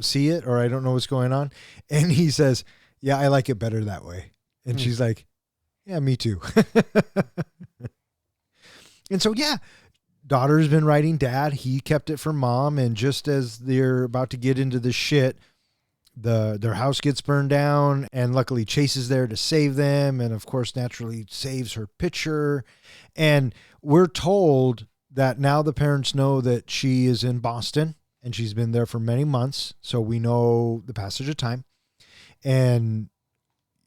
see it or I don't know what's going on? And he says, yeah, I like it better that way. And she's like, yeah, me too. And so, yeah, daughter's been writing Dad. He kept it from Mom. And just as they're about to get into the shit, their house gets burned down, and luckily Chase is there to save them. And of course, naturally saves her picture. And we're told that now the parents know that she is in Boston and she's been there for many months. So we know the passage of time, and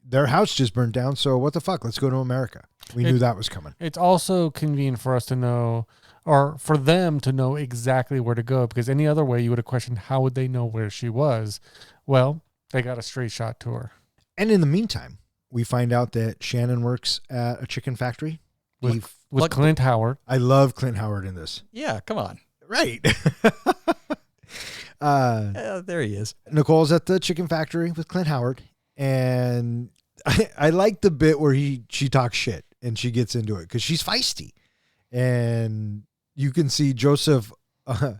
their house just burned down. So what the fuck? Let's go to America. We knew that was coming. It's also convenient for us to know, or for them to know exactly where to go, because any other way you would have questioned, how would they know where she was? Well, they got a straight shot to her. And in the meantime, we find out that Shannon works at a chicken factory. With Like- Clint Howard. I love Clint Howard in this. Yeah, come on. Right. There he is. Nicole's at the chicken factory with Clint Howard, and I like the bit where she talks shit and she gets into it because she's feisty, and you can see Joseph a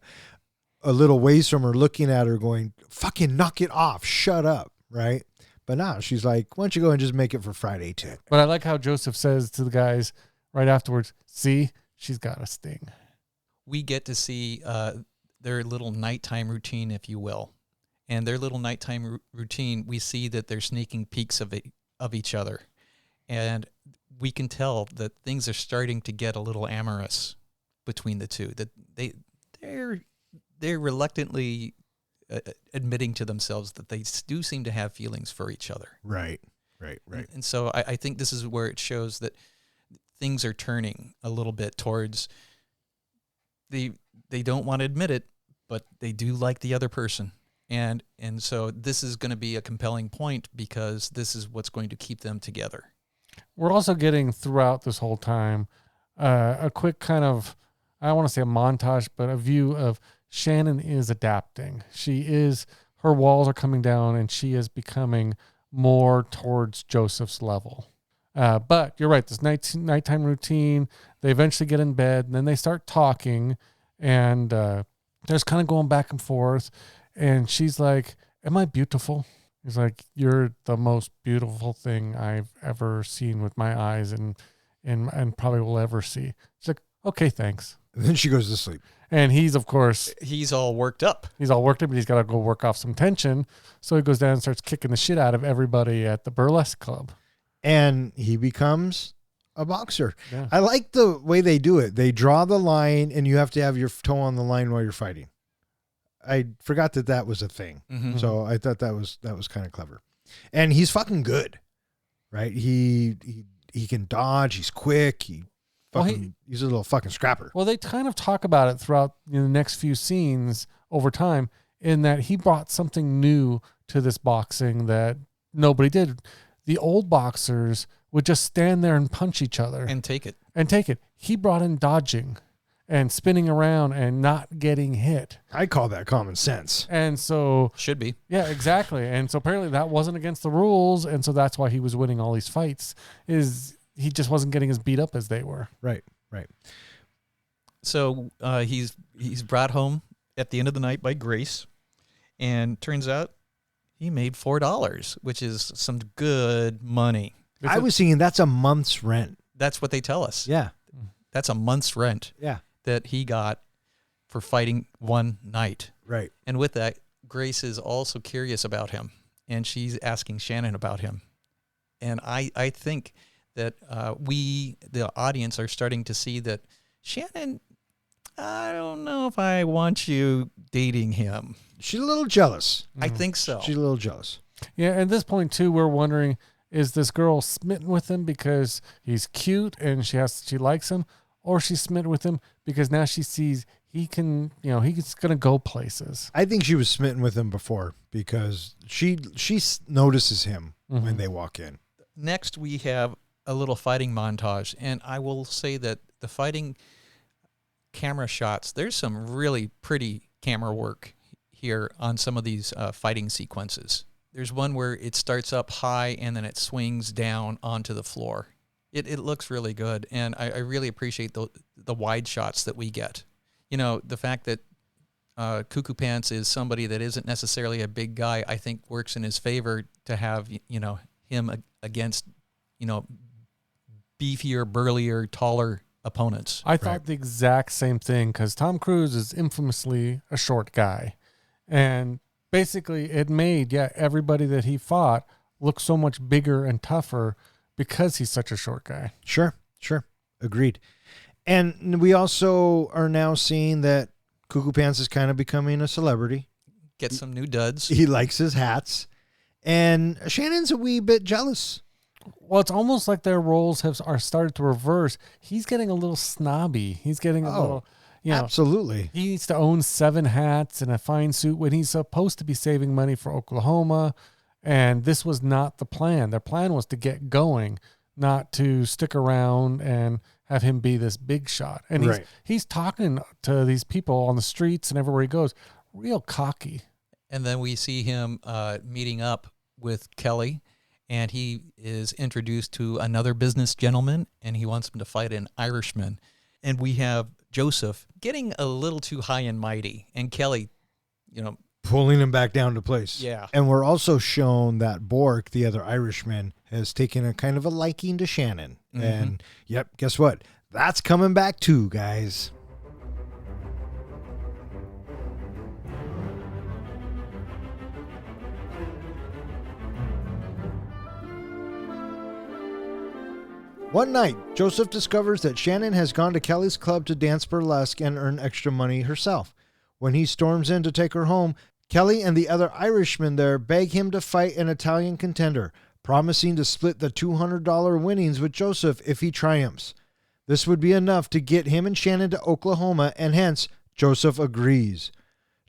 little ways from her looking at her going, fucking knock it off, shut up, right? But nah, she's like, why don't you go and just make it for Friday too? But I like how Joseph says to the guys right afterwards, see, she's got a sting. We get to see their little nighttime routine, if you will. And their little nighttime routine, we see that they're sneaking peeks of each other. And we can tell that things are starting to get a little amorous between the two. That they're reluctantly admitting to themselves that they do seem to have feelings for each other. Right. And so I think this is where it shows that things are turning a little bit towards they don't want to admit it, but they do like the other person. And so this is going to be a compelling point because this is what's going to keep them together. We're also getting throughout this whole time a quick kind of, I don't want to say a montage, but a view of Shannon is adapting. Her walls are coming down and she is becoming more towards Joseph's level. But you're right, this nighttime routine, they eventually get in bed and then they start talking and they're just kind of going back and forth. And she's like, am I beautiful? He's like, you're the most beautiful thing I've ever seen with my eyes and probably will ever see. She's like, okay, thanks. And then she goes to sleep. And he's, of course, He's all worked up. but he's got to go work off some tension. So he goes down and starts kicking the shit out of everybody at the burlesque club. And he becomes a boxer. Yeah. I like the way they do it. They draw the line and you have to have your toe on the line while you're fighting. I forgot that was a thing. Mm-hmm. So I thought that was kind of clever. And he's fucking good, right? He can dodge. He's quick. He's a little fucking scrapper. Well, they kind of talk about it throughout the next few scenes over time in that he brought something new to this boxing that nobody did. The old boxers would just stand there and punch each other. And take it. He brought in dodging and spinning around and not getting hit. I call that common sense. And so, Should be. yeah, exactly. And so apparently that wasn't against the rules. And so that's why he was winning all these fights, is he just wasn't getting as beat up as they were. Right. So he's brought home at the end of the night by Grace. And turns out he made $4, which is some good money. I was thinking that's a month's rent. That's what they tell us. Yeah. That's a month's rent Yeah. that he got for fighting one night. Right. And with that, Grace is also curious about him, and she's asking Shannon about him. And I think that we, the audience, are starting to see that Shannon, I don't know if I want you dating him. She's a little jealous. I think so. She's a little jealous. Yeah, at this point too, we're wondering, is this girl smitten with him because he's cute and she likes him, or she's smitten with him because now she sees he can, he's gonna go places. I think she was smitten with him before because she notices him when they walk in. Next, we have a little fighting montage, and I will say that the fighting camera shots, there's some really pretty camera work here on some of these fighting sequences. There's one where it starts up high and then it swings down onto the floor. It looks really good, and I really appreciate the wide shots that we get. The fact that Cuckoo Pants is somebody that isn't necessarily a big guy, I think works in his favor to have, him against, beefier, burlier, taller opponents. I thought the exact same thing because Tom Cruise is infamously a short guy. And basically it made, everybody that he fought look so much bigger and tougher because he's such a short guy. Sure. Agreed. And we also are now seeing that Cuckoo Pants is kind of becoming a celebrity. Get some new duds. He likes his hats. And Shannon's a wee bit jealous. Well, it's almost like their roles are started to reverse. He's getting a little snobby. He's getting a little, absolutely. He needs to own 7 hats and a fine suit when he's supposed to be saving money for Oklahoma. And this was not the plan. Their plan was to get going, not to stick around and have him be this big shot. And he's talking to these people on the streets and everywhere he goes, real cocky. And then we see him meeting up with Kelly, and he is introduced to another business gentleman, and he wants him to fight an Irishman. And we have Joseph getting a little too high and mighty, and Kelly, pulling him back down to place. Yeah. And we're also shown that Bork, the other Irishman, has taken a kind of a liking to Shannon. Mm-hmm. And guess what? That's coming back too, guys. One night, Joseph discovers that Shannon has gone to Kelly's club to dance burlesque and earn extra money herself. When he storms in to take her home, Kelly and the other Irishmen there beg him to fight an Italian contender, promising to split the $200 winnings with Joseph if he triumphs. This would be enough to get him and Shannon to Oklahoma, and hence, Joseph agrees.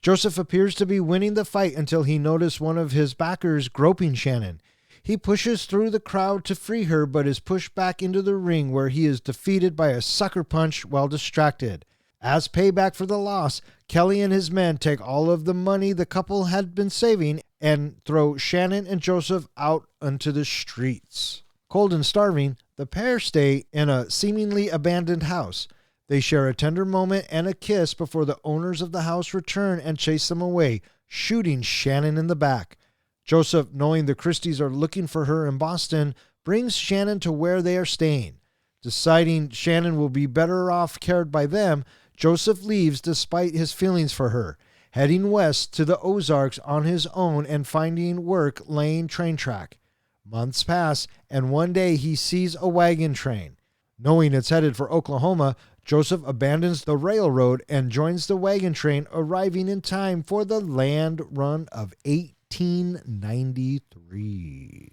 Joseph appears to be winning the fight until he noticed one of his backers groping Shannon. He pushes through the crowd to free her, but is pushed back into the ring where he is defeated by a sucker punch while distracted. As payback for the loss, Kelly and his men take all of the money the couple had been saving and throw Shannon and Joseph out onto the streets. Cold and starving, the pair stay in a seemingly abandoned house. They share a tender moment and a kiss before the owners of the house return and chase them away, shooting Shannon in the back. Joseph, knowing the Christies are looking for her in Boston, brings Shannon to where they are staying. Deciding Shannon will be better off cared by them, Joseph leaves despite his feelings for her, heading west to the Ozarks on his own and finding work laying train track. Months pass, and one day he sees a wagon train. Knowing it's headed for Oklahoma, Joseph abandons the railroad and joins the wagon train, arriving in time for the land run of 1893.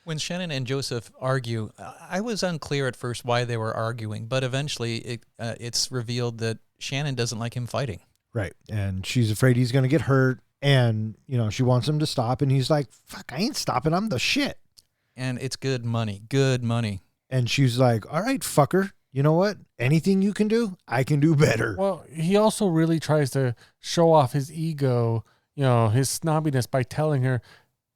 When Shannon and Joseph argue, I was unclear at first why they were arguing, but eventually it's revealed that Shannon doesn't like him fighting. Right, and she's afraid he's going to get hurt, and she wants him to stop, and he's like, fuck, I ain't stopping, I'm the shit. And it's good money, good money. And she's like, all right, fucker, you know what? Anything you can do, I can do better. Well, he also really tries to show off his ego, his snobbiness by telling her,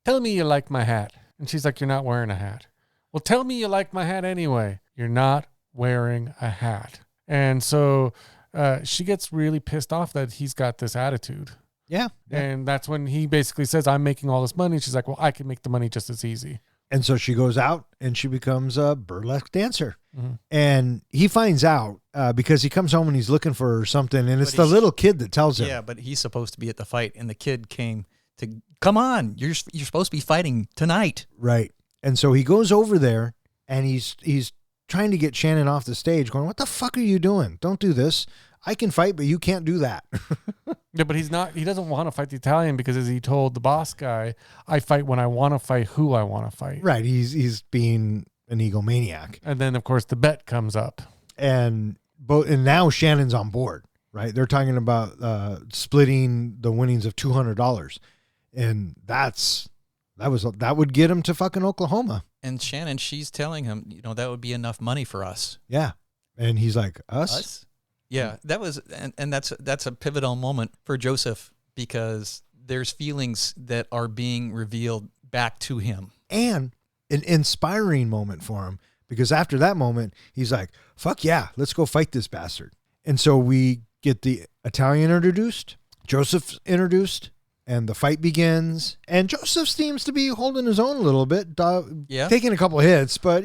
tell me you like my hat. And she's like, you're not wearing a hat. Well, tell me you like my hat anyway. You're not wearing a hat. And so she gets really pissed off that he's got this attitude. Yeah. And that's when he basically says, I'm making all this money. She's like, well, I can make the money just as easy. And so she goes out and she becomes a burlesque dancer. Mm-hmm. And he finds out because he comes home and he's looking for something. And it's the little kid that tells him. Yeah, but he's supposed to be at the fight. And the kid came to, come on, you're supposed to be fighting tonight. Right. And so he goes over there and he's trying to get Shannon off the stage going, what the fuck are you doing? Don't do this. I can fight, but you can't do that. Yeah, but he doesn't want to fight the Italian because, as he told the boss guy, I fight when I want to fight who I want to fight. Right. He's being an egomaniac. And then, of course, the bet comes up. And now Shannon's on board, right? They're talking about splitting the winnings of $200. And that would get him to fucking Oklahoma. And Shannon, she's telling him, that would be enough money for us. Yeah. And he's like, us? Us? Yeah, that was, and that's a pivotal moment for Joseph because there's feelings that are being revealed back to him. And an inspiring moment for him because after that moment, he's like, fuck yeah, let's go fight this bastard. And so we get the Italian introduced, Joseph's introduced, and the fight begins. And Joseph seems to be holding his own a little bit, taking a couple hits, but,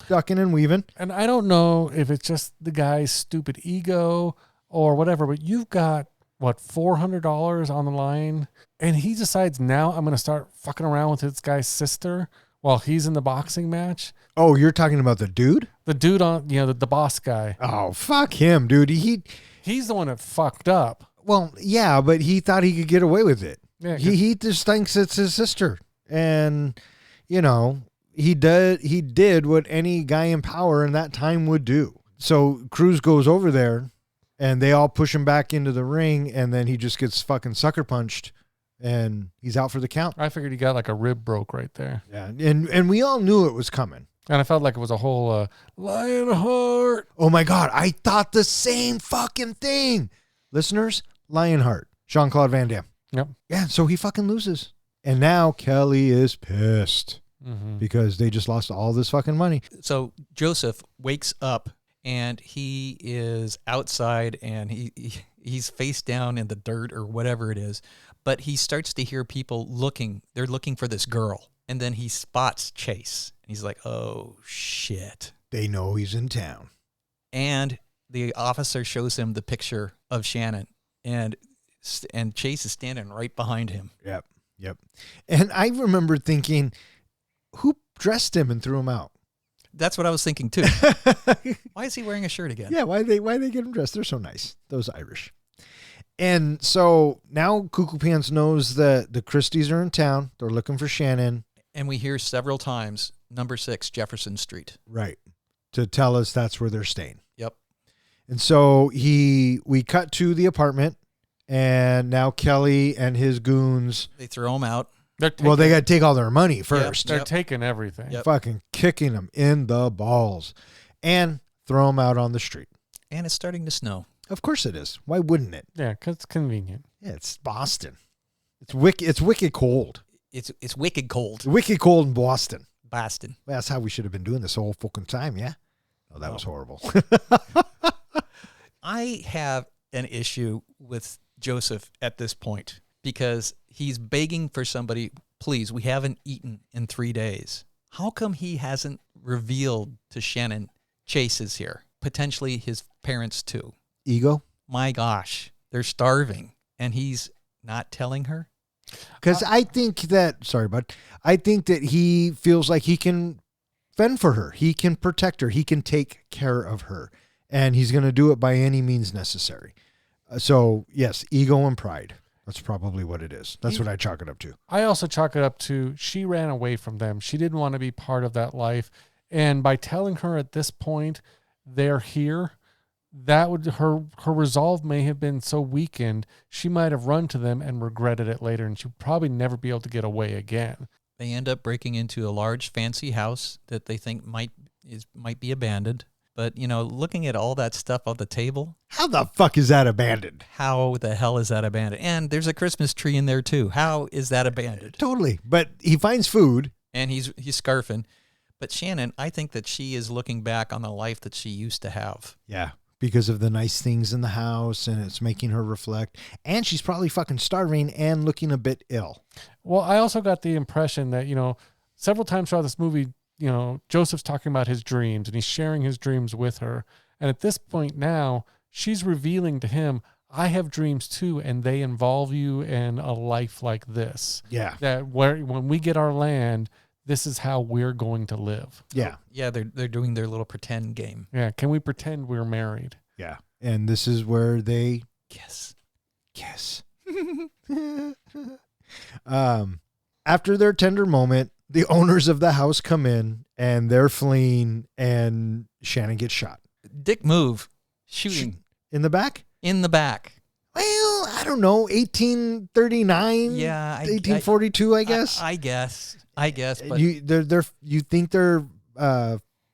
ducking and weaving. And I don't know if it's just the guy's stupid ego or whatever, but you've got, $400 on the line? And he decides now I'm going to start fucking around with this guy's sister while he's in the boxing match. Oh, you're talking about the dude? The dude on, the boss guy. Oh, fuck him, dude. He's the one that fucked up. Well, yeah, but he thought he could get away with it. Yeah, he just thinks it's his sister. And, he did what any guy in power in that time would do. So Cruz goes over there and they all push him back into the ring and then he just gets fucking sucker punched and he's out for the count. I figured he got like a rib broke right there. Yeah, and we all knew it was coming. And I felt like it was a whole Lionheart. Oh my God, I thought the same fucking thing. Listeners, Lionheart, Jean-Claude Van Damme. Yep. Yeah, so he fucking loses. And now Kelly is pissed because they just lost all this fucking money. So Joseph wakes up and he is outside and he's face down in the dirt or whatever it is. But he starts to hear people looking. They're looking for this girl. And then he spots Chase. He's like, oh, shit. They know he's in town. And the officer shows him the picture of Shannon. And Chase is standing right behind him. Yep. And I remember thinking, who dressed him and threw him out? That's what I was thinking, too. Why is he wearing a shirt again? Yeah, why they get him dressed? They're so nice, those Irish. And so now Cuckoo Pants knows that the Christies are in town. They're looking for Shannon. And we hear several times, number 6, Jefferson Street. Right. To tell us that's where they're staying. Yep. And so we cut to the apartment and now Kelly and his goons. They throw him out. They got to take all their money first. They're taking everything. Yep. Fucking kicking them in the balls and throw them out on the street. And it's starting to snow. Of course it is. Why wouldn't it? Yeah, because it's convenient. Yeah, it's Boston. It's wicked cold. It's wicked cold. Wicked cold in Boston. Boston. Well, that's how we should have been doing this whole fucking time, yeah? Oh, that was horrible. I have an issue with Joseph at this point because he's begging for somebody, please, we haven't eaten in 3 days. How come he hasn't revealed to Shannon Chase is here? Potentially his parents too. Ego? My gosh, they're starving and he's not telling her? Because I think that he feels like he can fend for her. He can protect her. He can take care of her. And he's going to do it by any means necessary. So, yes, ego and pride. That's probably what it is. That's what I chalk it up to. I also chalk it up to she ran away from them. She didn't want to be part of that life. And by telling her at this point they're here, that would her resolve may have been so weakened, she might have run to them and regretted it later, and she'd probably never be able to get away again. They end up breaking into a large fancy house that they think might be abandoned. But, looking at all that stuff on the table. How the fuck is that abandoned? How the hell is that abandoned? And there's a Christmas tree in there, too. How is that abandoned? Totally. But he finds food. And he's scarfing. But Shannon, I think that she is looking back on the life that she used to have. Yeah. because of the nice things in the house, and it's making her reflect. And she's probably fucking starving and looking a bit ill. Well, I also got the impression that, several times throughout this movie, Joseph's talking about his dreams and he's sharing his dreams with her. And at this point now, she's revealing to him, I have dreams too, and they involve you in a life like this. Yeah. That when we get our land, this is how we're going to live. Yeah. Yeah, they're doing their little pretend game. Yeah. Can we pretend we're married? Yeah. And this is where they Kiss. After their tender moment, the owners of the house come in and they're fleeing, and Shannon gets shot. Dick move. Shooting. In the back? In the back. Well, I don't know, 1839? Yeah. 1842, I guess. I guess. But You think they're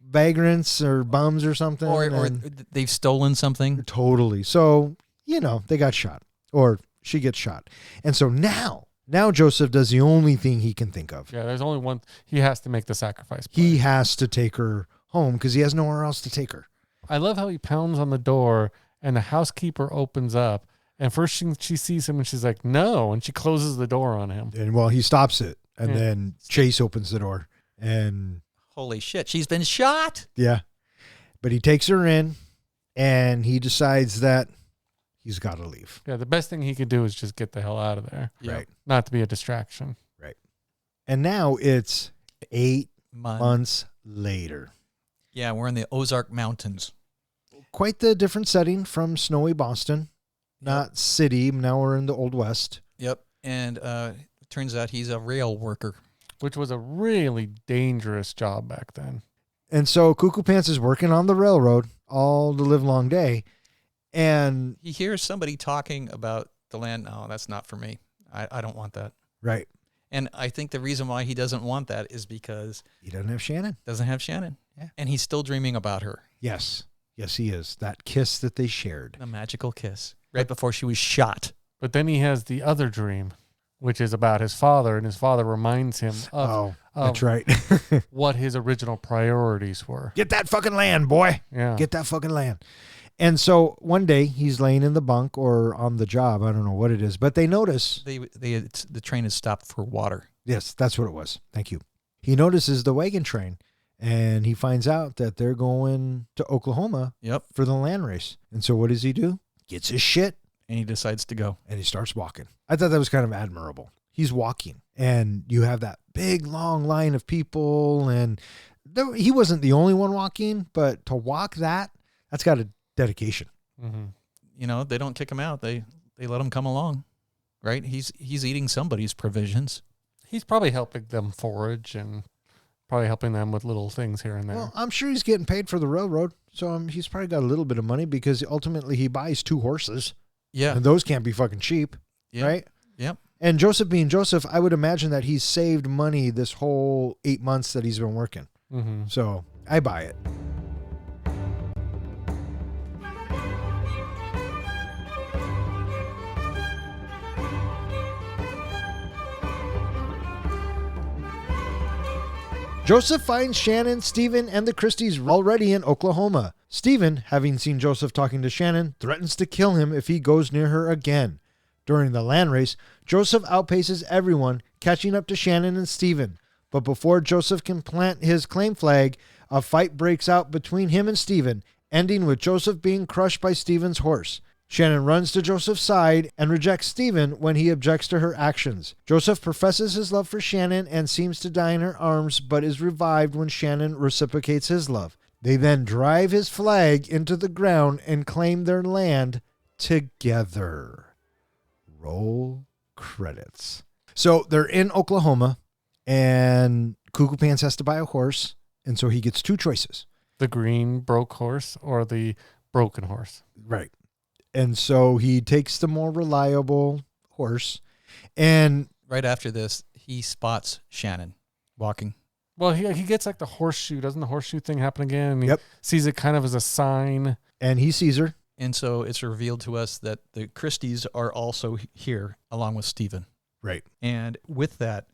vagrants or bums or something? or they've stolen something. Totally. So, they got shot, or she gets shot. And so now Joseph does the only thing he can think of. Yeah, there's only one. He has to make the sacrifice. He has to take her home because he has nowhere else to take her. I love how he pounds on the door and the housekeeper opens up. And first she sees him and she's like, no. And she closes the door on him. And he stops it. And then Chase opens the door. And Holy shit, she's been shot. yeah. But he takes her in and he decides that he's got to leave. Yeah, the best thing he could do is just get the hell out of there. Yep. Right. Not to be a distraction. Right. And now it's 8 months later. Yeah, we're in the Ozark Mountains. Quite the different setting from snowy Boston. Not city. Now we're in the Old West. Yep. And it turns out he's a rail worker. Which was a really dangerous job back then. And so Cuckoo Pants is working on the railroad all the livelong day. And He hears somebody talking about the land. No, that's not for me. I don't want that. right. And I think the reason why he doesn't want that is because He doesn't have Shannon. doesn't have Shannon. Yeah. And he's still dreaming about her. Yes. Yes, he is. That kiss that they shared. The magical kiss. Right before she was shot. But then he has the other dream, which is about his father. And his father reminds him of That's right. what his original priorities were. Get that fucking land, boy. Yeah. Get that fucking land. And so one day he's laying in the bunk or on the job. I don't know what it is, but they notice. The train has stopped for water. Yes, that's what it was. Thank you. He notices the wagon train and he finds out that they're going to Oklahoma Yep. for the land race. And so what does he do? Gets his shit And he decides to go. and he starts walking. I thought that was kind of admirable. He's walking and you have that big long line of people, and he wasn't the only one walking, but to walk that's got a dedication. Mm-hmm. They don't kick him out. They let him come along. Right? He's eating somebody's provisions. He's probably helping them forage and probably helping them with little things here and there. Well, I'm sure he's getting paid for the railroad, so he's probably got a little bit of money because ultimately he buys 2 horses, Yeah. and those can't be fucking cheap, Yeah. right? Yep. And Joseph being Joseph, I would imagine that he's saved money this whole 8 months that he's been working. Mm-hmm. So I buy it. Joseph finds Shannon, Stephen, and the Christies already in Oklahoma. Stephen, having seen Joseph talking to Shannon, threatens to kill him if he goes near her again. During the land race, Joseph outpaces everyone, catching up to Shannon and Stephen. But before Joseph can plant his claim flag, a fight breaks out between him and Stephen, ending with Joseph being crushed by Stephen's horse. Shannon runs to Joseph's side and rejects Stephen when he objects to her actions. Joseph professes his love for Shannon and seems to die in her arms, but is revived when Shannon reciprocates his love. They then drive his flag into the ground and claim their land together. Roll credits. So they're in Oklahoma, and Cuckoo Pants has to buy a horse, and so he gets 2 choices. The green broke horse or the broken horse. Right. And so he takes the more reliable horse, and Right after this, he spots Shannon walking. Well, he gets like the horseshoe. Doesn't the horseshoe thing happen again? And he Yep. sees it kind of as a sign. he sees her. And so it's revealed to us that the Christies are also here along with Stephen. Right. And with that,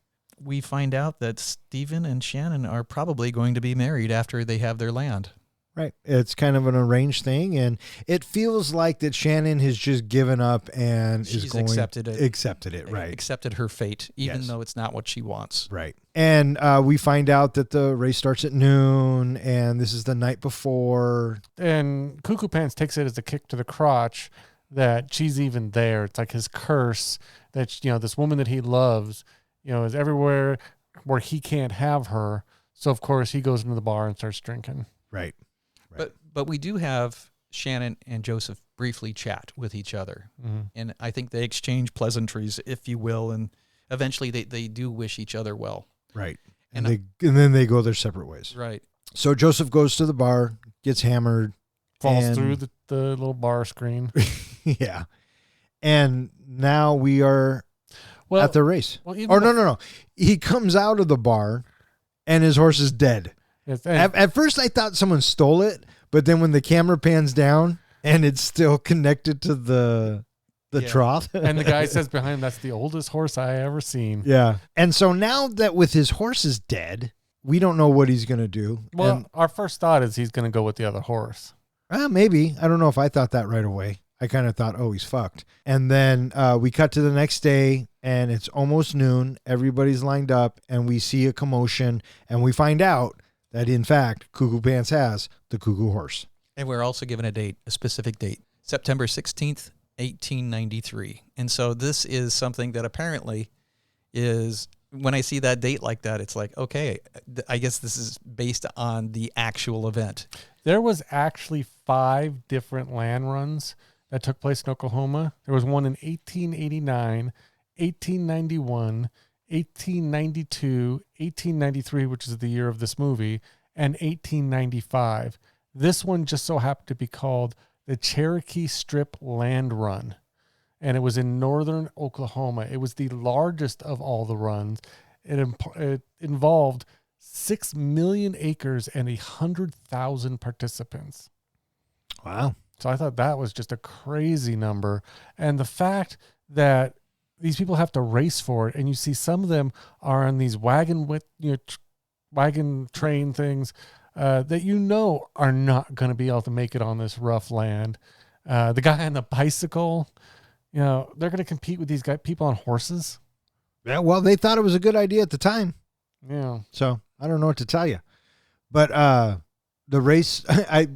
we find out that Stephen and Shannon are probably going to be married after they have their land. Right. It's kind of an arranged thing, and it feels like that Shannon has just given up and She's accepted it. Accepted it, right. Accepted her fate, even Yes. though it's not what she wants. Right. And we find out that the race starts at noon, and this is the night before. And Cuckoo Pants takes it as a kick to the crotch that she's even there. It's like his curse that, you know, this woman that he loves, you know, is everywhere where he can't have her. So, of course, he goes into the bar and starts drinking. Right. But we do have Shannon and Joseph briefly chat with each other. Mm-hmm. And I think they exchange pleasantries, if you will, and eventually they do wish each other well. Right. And And then they go their separate ways. Right. So Joseph goes to the bar, gets hammered. Falls and- through the little bar screen. Yeah. And now we are Well, at the race. well, even Or no. He comes out of the bar and his horse is dead. it's- At first I thought someone stole it, but then when the camera pans down and it's still connected to the Yeah. trough. and the guy says behind him, "That's the oldest horse I ever seen." Yeah. And so now that with his horse is dead, we don't know what he's going to do. Well, And, our first thought is he's going to go with the other horse. maybe. I don't know if I thought that right away. I kind of thought, oh, he's fucked. And then we cut to the next day and it's almost noon. Everybody's lined up and we see a commotion and we find out that, in fact, Cuckoo Pants has the cuckoo horse. And we're also given a specific date, September 16th, 1893. And so this is something that apparently is, when I see that date like that, it's like, okay, I guess this is based on the actual event. There was actually 5 different land runs that took place in Oklahoma. There was one in 1889, 1891, 1892, 1893, which is the year of this movie, and 1895. This one just so happened to be called the Cherokee Strip Land Run, and it was in northern Oklahoma. It was the largest of all the runs. It involved 6 million acres and 100,000 participants. Wow. So I thought that was just a crazy number. And the fact that these people have to race for it, and you see some of them are on these wagon train things that are not going to be able to make it on this rough land. The guy on the bicycle, they're going to compete with these people on horses. Yeah, well, they thought it was a good idea at the time. Yeah. So I don't know what to tell you. But the race,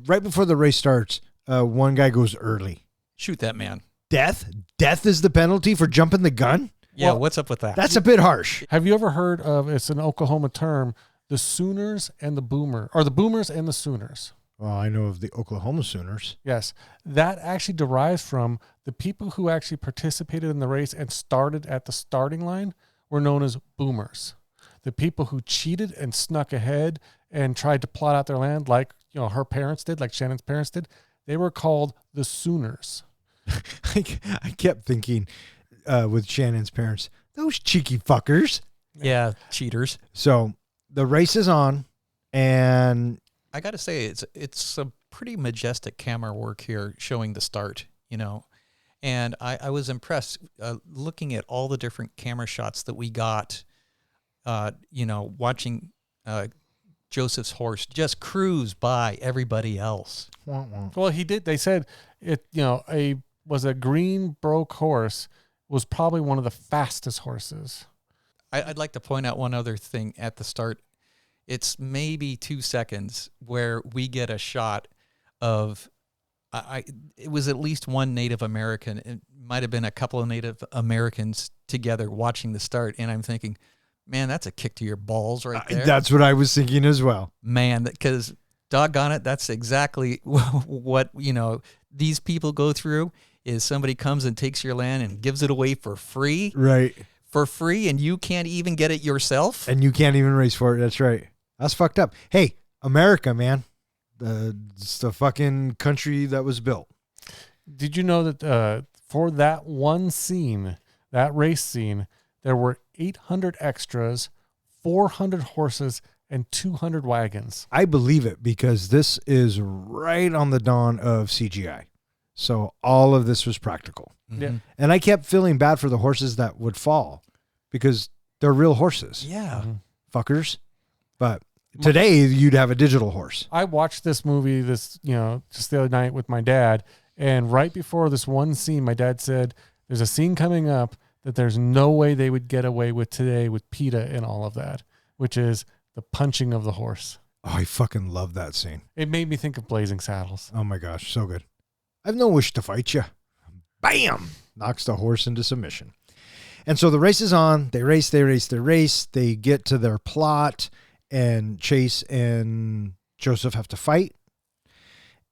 right before the race starts, one guy goes early. Shoot that man. Death? Death is the penalty for jumping the gun? Yeah, Well, what's up with that? That's a bit harsh. Have you ever heard of, it's an Oklahoma term, the Sooners and the Boomer, or the Boomers and the Sooners? Well, I know of the Oklahoma Sooners. Yes, that actually derives from the people who actually participated in the race and started at the starting line were known as boomers. The people who cheated and snuck ahead and tried to plot out their land like her parents did, like Shannon's parents did, they were called the Sooners. I kept thinking with Shannon's parents, those cheeky fuckers. Yeah, cheaters. So the race is on, and I got to say, it's some pretty majestic camera work here showing the start, and I was impressed looking at all the different camera shots that we got, watching Joseph's horse just cruise by everybody else. Well, he did. They said it, a green broke horse was probably one of the fastest horses. I'd like to point out one other thing at the start. It's maybe 2 seconds where we get a shot of, it was at least one Native American. It might have been a couple of Native Americans together watching the start. And I'm thinking, man, that's a kick to your balls right there. That's what I was thinking as well. Man, because doggone it, that's exactly what, these people go through is somebody comes and takes your land and gives it away for free. Right. For free, and you can't even get it yourself. And you can't even race for it. That's right. That's fucked up. Hey, America, man. It's the fucking country that was built. Did you know that for that one scene, that race scene, there were 800 extras, 400 horses, and 200 wagons? I believe it because this is right on the dawn of CGI. So all of this was practical. Yeah. And I kept feeling bad for the horses that would fall because they're real horses. Yeah. Fuckers. But Today, you'd have a digital horse. I watched this movie just the other night with my dad, and right before this one scene, my dad said, "There's a scene coming up that there's no way they would get away with today with PETA and all of that, which is the punching of the horse." Oh, I fucking love that scene. It made me think of Blazing Saddles. Oh my gosh, so good. I've no wish to fight you. Bam! Knocks the horse into submission. And so the race is on. They race. They get to their plot, and Chase and Joseph have to fight.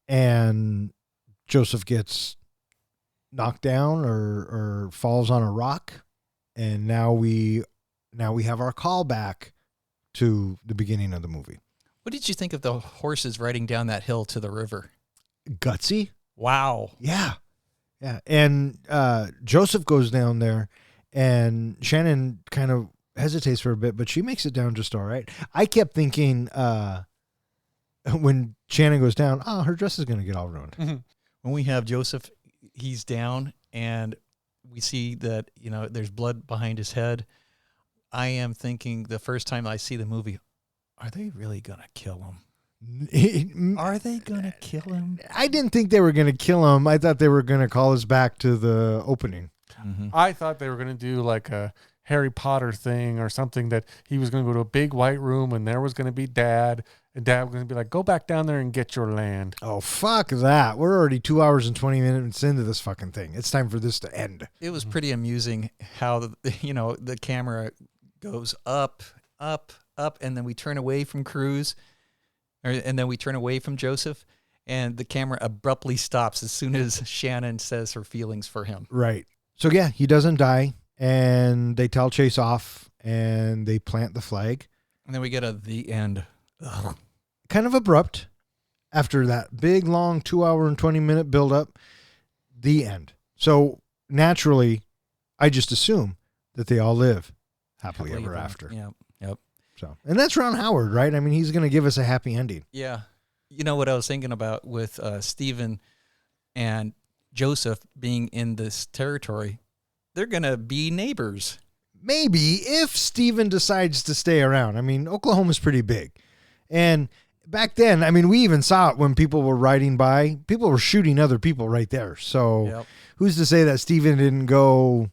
And Joseph gets knocked down or falls on a rock. And now we have our callback to the beginning of the movie. What did you think of the horses riding down that hill to the river? Gutsy. Wow. Yeah. And Joseph goes down there, and Shannon kind of hesitates for a bit, but she makes it down just all right. I kept thinking when Shannon goes down, her dress is going to get all ruined. Mm-hmm. When we have Joseph, he's down, and we see that, there's blood behind his head. I am thinking the first time I see the movie, are they really going to kill him? Are they going to kill him? I didn't think they were going to kill him. I thought they were going to call us back to the opening. Mm-hmm. I thought they were going to do like a Harry Potter thing or something, that he was going to go to a big white room and there was going to be Dad, and Dad was going to be like, "Go back down there and get your land." Oh, fuck that. We're already 2 hours and 20 minutes into this fucking thing. It's time for this to end. It was pretty amusing how the camera goes up, and then we turn away from Cruz, and then we turn away from Joseph, and the camera abruptly stops as soon as Shannon says her feelings for him. Right. So yeah, he doesn't die, and they tell Chase off, and they plant the flag. And then we get the end. Ugh. Kind of abrupt after that big, long 2 hour and 20 minute buildup, the end. So naturally, I just assume that they all live happily ever after. Yeah. Yep. So, and that's Ron Howard, right? I mean, he's going to give us a happy ending. Yeah. You know what I was thinking about with Stephen and Joseph being in this territory? They're going to be neighbors. Maybe if Steven decides to stay around. I mean, Oklahoma's pretty big. And back then, I mean, we even saw it when people were riding by. People were shooting other people right there. So Who's to say that Steven didn't go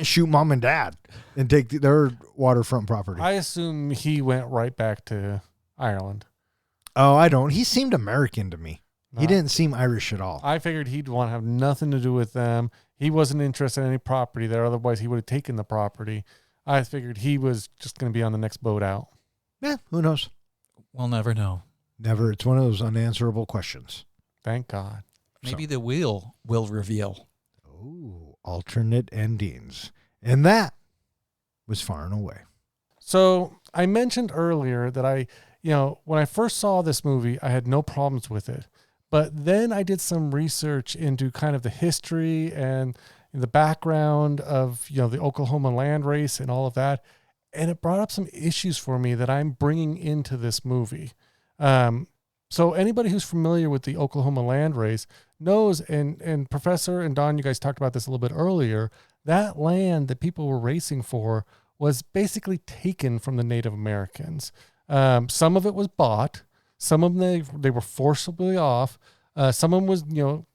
shoot mom and dad and take their waterfront property? I assume he went right back to Ireland. Oh, I don't. He seemed American to me. No. He didn't seem Irish at all. I figured he'd want to have nothing to do with them. He wasn't interested in any property there. Otherwise, he would have taken the property. I figured he was just going to be on the next boat out. Yeah, who knows? We'll never know. Never. It's one of those unanswerable questions. Thank God. Maybe the wheel will reveal. Oh, alternate endings. And that was Far and Away. So I mentioned earlier that when I first saw this movie, I had no problems with it. But then I did some research into kind of the history and the background of, the Oklahoma land race and all of that. And it brought up some issues for me that I'm bringing into this movie. So anybody who's familiar with the Oklahoma land race knows, and Professor and Don, you guys talked about this a little bit earlier, that land that people were racing for was basically taken from the Native Americans. Some of it was bought. Some of them, they were forcibly off. Some of them was,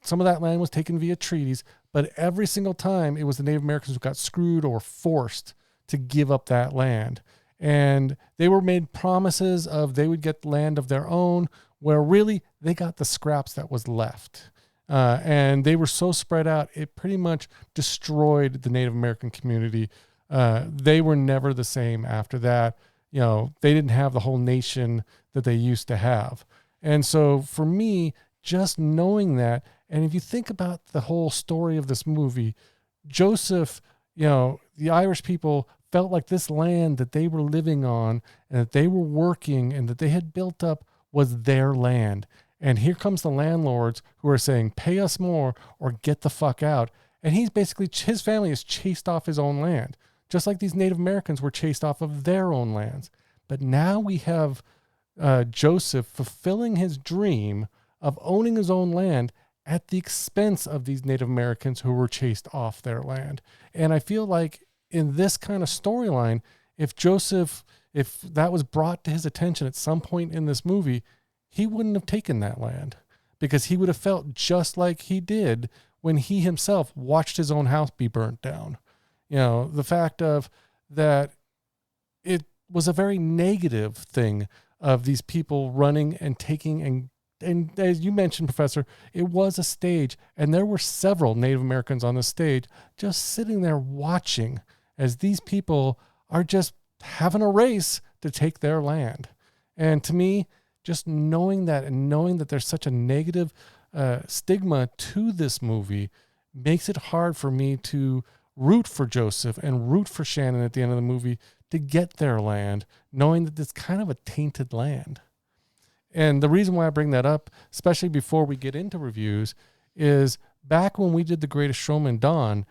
some of that land was taken via treaties, but every single time it was the Native Americans who got screwed or forced to give up that land. And they were made promises of they would get land of their own, where really they got the scraps that was left. And they were so spread out, it pretty much destroyed the Native American community. They were never the same after that. They didn't have the whole nation that they used to have. And so for me, just knowing that, and if you think about the whole story of this movie, Joseph, the Irish people felt like this land that they were living on and that they were working and that they had built up was their land. And here comes the landlords who are saying, pay us more or get the fuck out. And he's basically, his family is chased off his own land, just like these Native Americans were chased off of their own lands. But now we have Joseph fulfilling his dream of owning his own land at the expense of these Native Americans who were chased off their land. And I feel like in this kind of storyline, if if that was brought to his attention at some point in this movie, he wouldn't have taken that land, because he would have felt just like he did when he himself watched his own house be burnt down. You know, the fact of that it was a very negative thing of these people running and taking, and as you mentioned, Professor, it was a stage, and there were several Native Americans on the stage just sitting there watching as these people are just having a race to take their land. And to me, just knowing that, and knowing that there's such a negative stigma to this movie, makes it hard for me to root for Joseph and root for Shannon at the end of the movie to get their land, knowing that it's kind of a tainted land. And the reason why I bring that up, especially before we get into reviews, is back when we did The Greatest Showman, Dawn,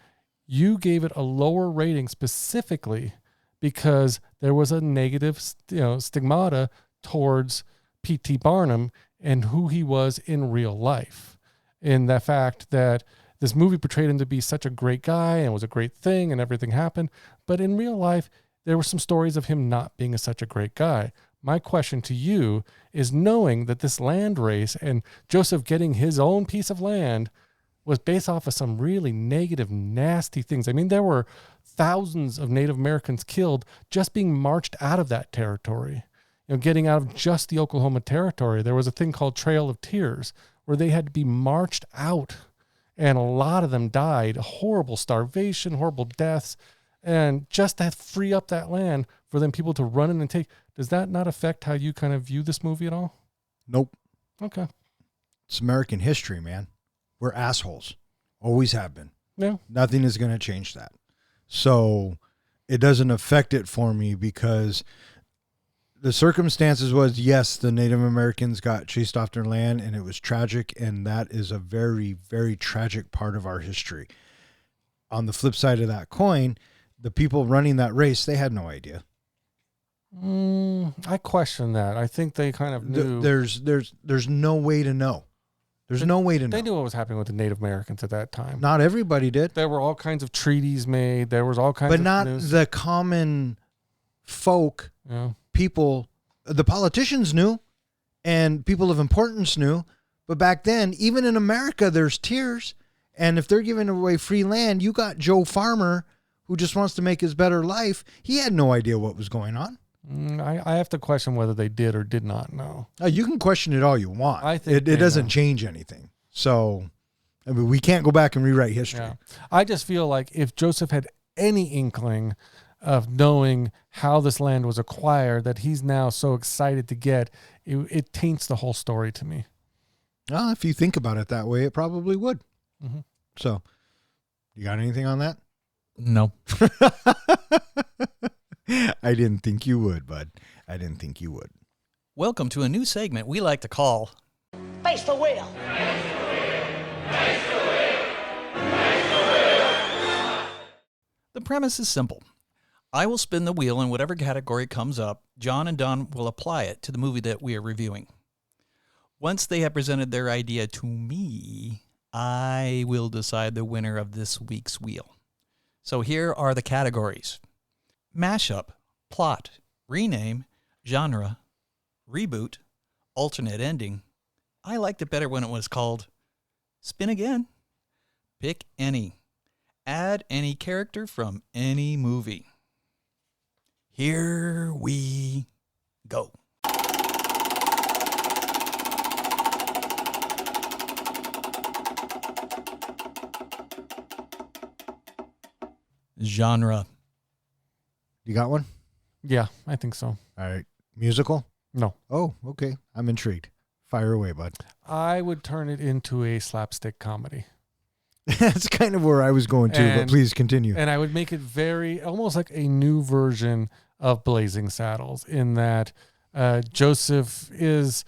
you gave it a lower rating specifically because there was a negative, stigmata towards P.T. Barnum and who he was in real life. In the fact that this movie portrayed him to be such a great guy and was a great thing and everything happened. But in real life, there were some stories of him not being such a great guy. My question to you is, knowing that this land race and Joseph getting his own piece of land was based off of some really negative, nasty things. I mean, there were thousands of Native Americans killed just being marched out of that territory. Getting out of just the Oklahoma territory. There was a thing called Trail of Tears where they had to be marched out, and a lot of them died. Horrible starvation, horrible deaths, and just to free up that land for them people to run in and take. Does that not affect how you kind of view this movie at all? Nope. Okay. It's American history, man. We're assholes. Always have been. Yeah. Nothing is going to change that. So it doesn't affect it for me, because the circumstances was, yes, the Native Americans got chased off their land, and it was tragic, and that is a very, very tragic part of our history. On the flip side of that coin, the people running that race, they had no idea. I question that. I think they kind of knew. There's no way to know. There's no way to know. They knew what was happening with the Native Americans at that time. Not everybody did. There were all kinds of treaties made. There was all kinds of But not news. the common folk. Yeah. People, the politicians knew, and people of importance knew. But back then, even in America, there's tiers. And if they're giving away free land, you got Joe Farmer, who just wants to make his better life. He had no idea what was going on. I have to question whether they did or did not know. You can question it all you want. I think it doesn't change anything. So, I mean, we can't go back and rewrite history. Yeah. I just feel like if Joseph had any inkling of knowing how this land was acquired that he's now so excited to get, it taints the whole story to me. Well, if you think about it that way, it probably would. Mm-hmm. So, you got anything on that? No. I didn't think you would, bud. I didn't think you would. Welcome to a new segment we like to call Face the wheel. The premise is simple. I will spin the wheel in whatever category comes up. John and Don will apply it to the movie that we are reviewing. Once they have presented their idea to me, I will decide the winner of this week's wheel. So here are the categories: mashup, plot, rename, genre, reboot, alternate ending. I liked it better when it was called spin again. Pick any. Add any character from any movie. Here we go. Genre. You got one? Yeah, I think so. All right. Musical? No. Oh, okay. I'm intrigued. Fire away, bud. I would turn it into a slapstick comedy. That's kind of where I was going to, but please continue. And I would make it very, almost like a new version of Blazing Saddles, in that Joseph is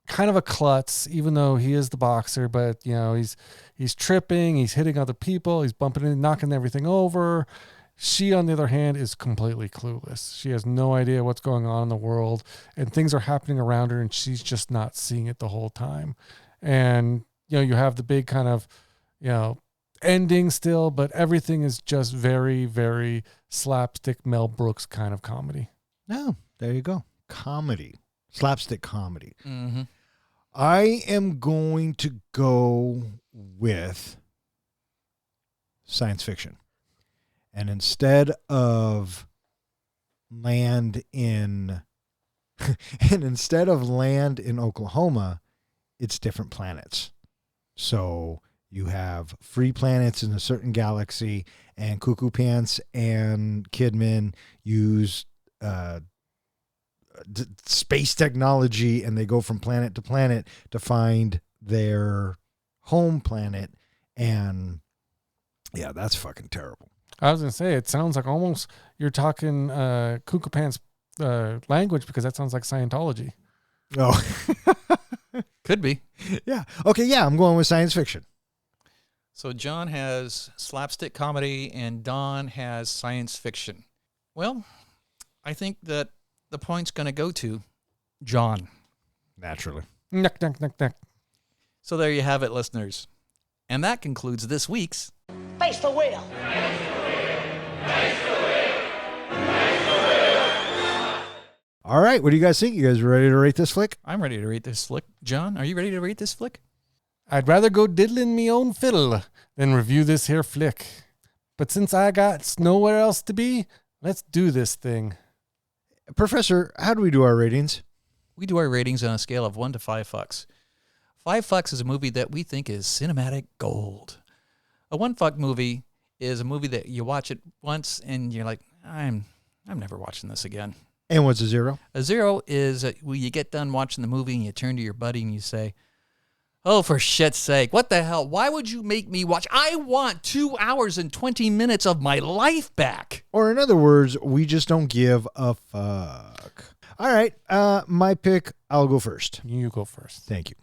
kind of a klutz, even though he is the boxer, but he's tripping, he's hitting other people, he's bumping and knocking everything over. She, on the other hand, is completely clueless. She has no idea what's going on in the world, and things are happening around her, and she's just not seeing it the whole time. And, you have the big kind of, ending still, but everything is just very, very slapstick Mel Brooks kind of comedy. No, there you go. Comedy. Slapstick comedy. Mm-hmm. I am going to go with science fiction. And instead of land in Oklahoma, it's different planets. So you have free planets in a certain galaxy, and Cuckoo Pants and Kidman use space technology, and they go from planet to planet to find their home planet. And yeah, that's fucking terrible. I was going to say, it sounds like almost you're talking Cuckoo Pants language, because that sounds like Scientology. Oh, Could be. yeah. Okay, yeah, I'm going with science fiction. So John has slapstick comedy and Don has science fiction. Well, I think that the point's going to go to John. Naturally. Nuck, nuck, nuck, nuck. So there you have it, listeners. And that concludes this week's Face the wheel. All right, what do you guys think? You guys ready to rate this flick? I'm ready to rate this flick. John, are you ready to rate this flick? I'd rather go diddling me own fiddle than review this here flick. But since I got nowhere else to be, let's do this thing. Professor, how do we do our ratings? We do our ratings on a scale of 1 to 5 fucks. 5 fucks is a movie that we think is cinematic gold. A 1 fuck movie is a movie that you watch it once and you're like, I'm never watching this again. And what's a 0? A 0 is when you get done watching the movie and you turn to your buddy and you say, oh, for shit's sake, what the hell? Why would you make me watch? I want 2 hours and 20 minutes of my life back. Or in other words, we just don't give a fuck. All right, my pick, I'll go first. You go first. Thank you.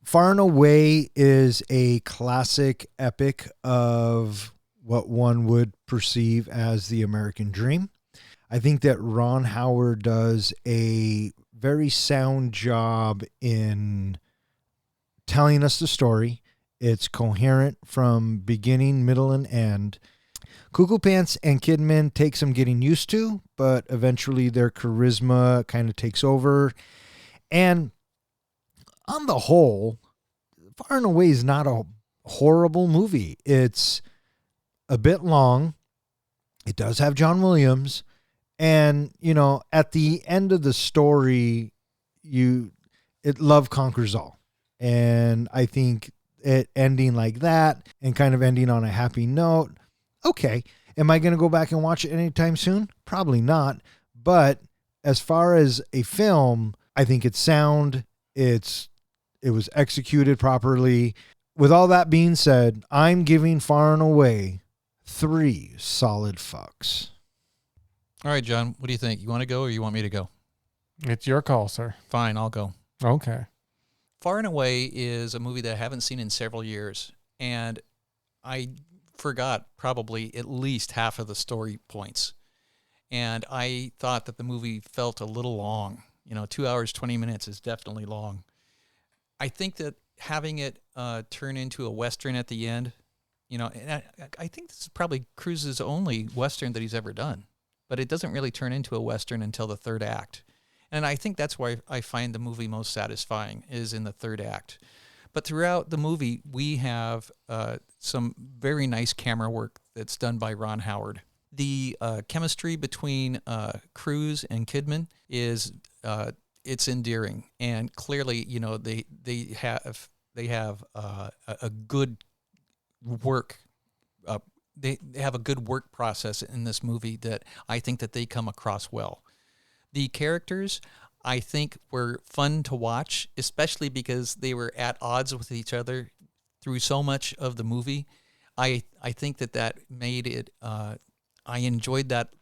Far and Away is a classic epic of what one would perceive as the American dream. I think that Ron Howard does a very sound job in telling us the story. It's coherent from beginning, middle, and end. Cuckoo Pants and Kidman take some getting used to, but eventually their charisma kind of takes over. And on the whole, Far and Away is not a horrible movie. It's a bit long. It does have John Williams. And, you know, at the end of the story, love conquers all. And I think it ending like that and kind of ending on a happy note, okay. Am I going to go back and watch it anytime soon? Probably not. But as far as a film, I think it's sound. It was executed properly. With all that being said, I'm giving Far and Away 3 solid fucks. All right, John, what do you think? You want to go or you want me to go? It's your call, sir. Fine, I'll go. Okay. Far and Away is a movie that I haven't seen in several years, and I forgot probably at least half of the story points. And I thought that the movie felt a little long. 2 hours, 20 minutes is definitely long. I think that having it turn into a Western at the end, and I think this is probably Cruise's only Western that he's ever done. But it doesn't really turn into a Western until the third act. And I think that's why I find the movie most satisfying is in the third act. But throughout the movie, we have some very nice camera work that's done by Ron Howard. The chemistry between Cruise and Kidman is it's endearing, and clearly, they have a good work. They have a good work process in this movie that I think that they come across well. The characters, I think, were fun to watch, especially because they were at odds with each other through so much of the movie. I think that made it, I enjoyed that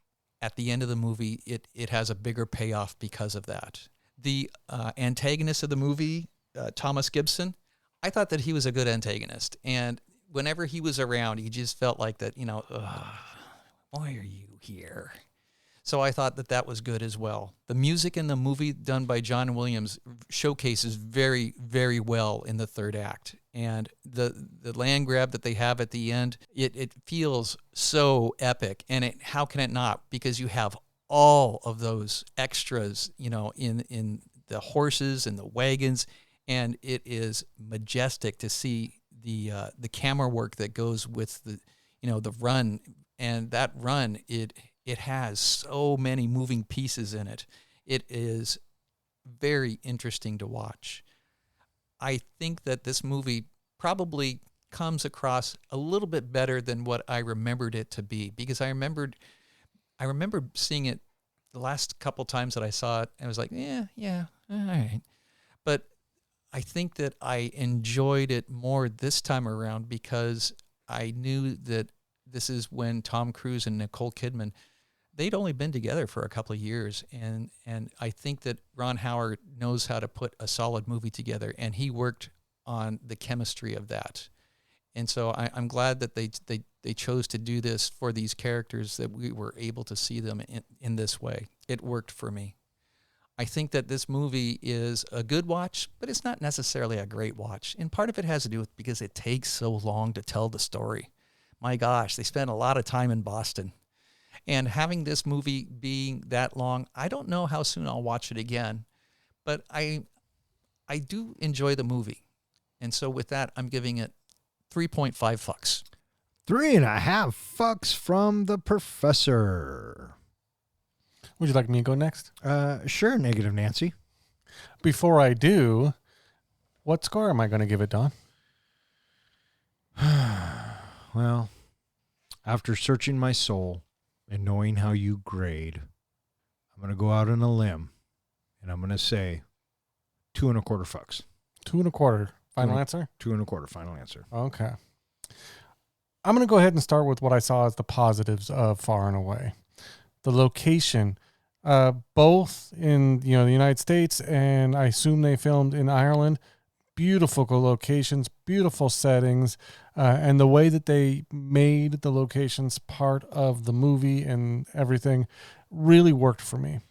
at the end of the movie. It has a bigger payoff because of that. The antagonist of the movie, Thomas Gibson, I thought that he was a good antagonist. And whenever he was around, he just felt like that, why are you here? So I thought that was good as well. The music in the movie done by John Williams showcases very, very well in the third act. And the land grab that they have at the end, it feels so epic. And how can it not? Because you have all of those extras, in the horses and the wagons, and it is majestic to see the camera work that goes with the run. And that run, it has so many moving pieces in it. It is very interesting to watch. I think that this movie probably comes across a little bit better than what I remembered it to be, because I remember seeing it the last couple times that I saw it, and I was like, yeah, all right. But I think that I enjoyed it more this time around because I knew that this is when Tom Cruise and Nicole Kidman, they'd only been together for a couple of years, and I think that Ron Howard knows how to put a solid movie together, and he worked on the chemistry of that. And so I'm glad that they chose to do this for these characters, that we were able to see them in this way. It worked for me. I think that this movie is a good watch, but it's not necessarily a great watch. And part of it has to do with because it takes so long to tell the story. My gosh, they spent a lot of time in Boston. And having this movie being that long, I don't know how soon I'll watch it again, but I do enjoy the movie. And so with that, I'm giving it 3.5 fucks. 3.5 fucks from the professor. Would you like me to go next? Sure, Negative Nancy. Before I do, what score am I going to give it, Don? Well, after searching my soul and knowing how you grade, I'm going to go out on a limb, and I'm going to say 2.25 fucks. 2.25. Final answer? 2.25 final answer. Okay. I'm going to go ahead and start with what I saw as the positives of Far and Away. The location, both in the United States, and I assume they filmed in Ireland. Beautiful locations, beautiful settings, and the way that they made the locations part of the movie and everything really worked for me.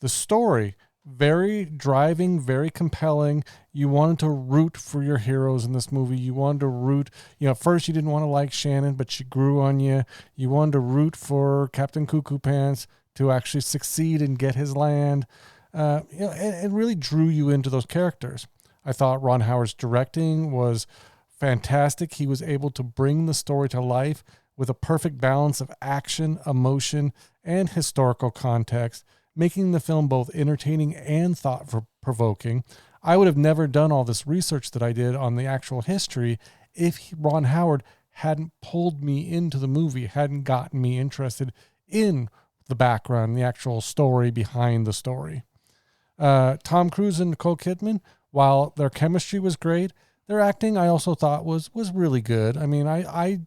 The story, very driving, very compelling. You wanted to root for your heroes in this movie. You wanted to root, at first you didn't want to like Shannon, but she grew on you. You wanted to root for Captain Cuckoo Pants to actually succeed and get his land. It really drew you into those characters. I thought Ron Howard's directing was fantastic. He was able to bring the story to life with a perfect balance of action, emotion, and historical context, making the film both entertaining and thought-provoking. I would have never done all this research that I did on the actual history if Ron Howard hadn't pulled me into the movie, hadn't gotten me interested in the background, the actual story behind the story. Tom Cruise and Nicole Kidman, while their chemistry was great, their acting I also thought was really good. I mean, I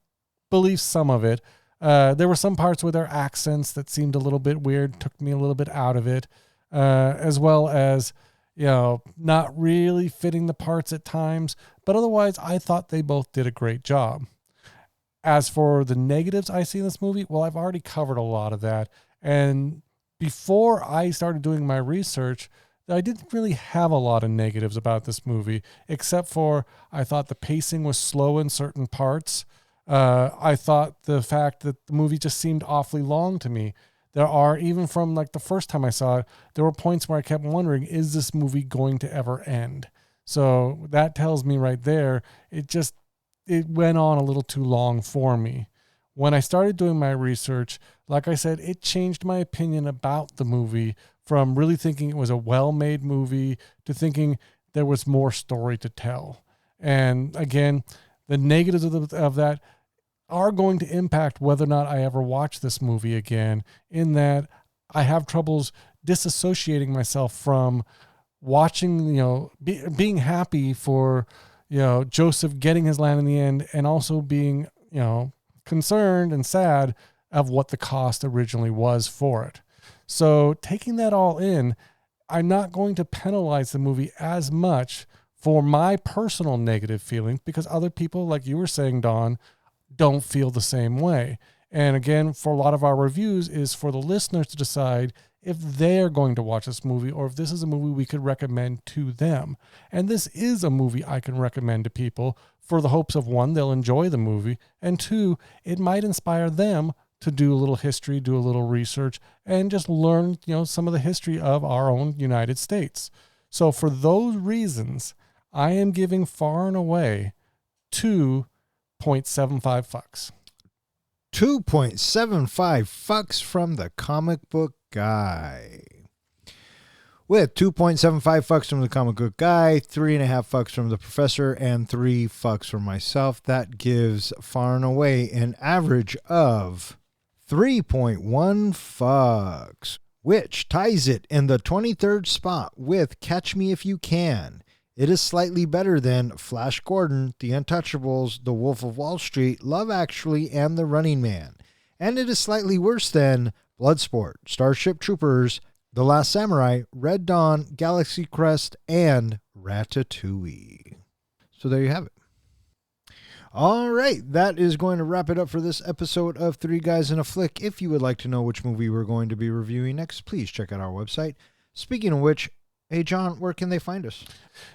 believe some of it. There were some parts with their accents that seemed a little bit weird, took me a little bit out of it, as well as, not really fitting the parts at times. But otherwise, I thought they both did a great job. As for the negatives I see in this movie, well, I've already covered a lot of that. And before I started doing my research, I didn't really have a lot of negatives about this movie, except for I thought the pacing was slow in certain parts. I thought the fact that the movie just seemed awfully long to me. There are, even from like the first time I saw it, there were points where I kept wondering, is this movie going to ever end? So that tells me right there, it went on a little too long for me. When I started doing my research, like I said, it changed my opinion about the movie from really thinking it was a well-made movie to thinking there was more story to tell. And again, the negatives of that are going to impact whether or not I ever watch this movie again, in that I have troubles disassociating myself from watching, being happy for, Joseph getting his land in the end, and also being, concerned and sad of what the cost originally was for it. So taking that all in, I'm not going to penalize the movie as much for my personal negative feelings, because other people, like you were saying, Dawn, don't feel the same way. And again, for a lot of our reviews is for the listeners to decide if they're going to watch this movie or if this is a movie we could recommend to them. And this is a movie I can recommend to people for the hopes of, one, they'll enjoy the movie, and two, it might inspire them to do a little history, do a little research, and just learn, some of the history of our own United States. So for those reasons, I am giving Far and Away 2.75 fucks. 2.75 fucks from the comic book guy. With 2.75 fucks from the comic book guy, 3.5 fucks from the professor, and 3 fucks from myself, that gives Far and Away an average of 3.1 fucks, which ties it in the 23rd spot with Catch Me If You Can. It is slightly better than Flash Gordon, The Untouchables, The Wolf of Wall Street, Love Actually, and The Running Man. And it is slightly worse than Bloodsport, Starship Troopers, The Last Samurai, Red Dawn, Galaxy Quest, and Ratatouille. So there you have it. All right, that is going to wrap it up for this episode of Three Guys in a Flick. If you would like to know which movie we're going to be reviewing next, please check out our website. Speaking of which, hey, John, where can they find us?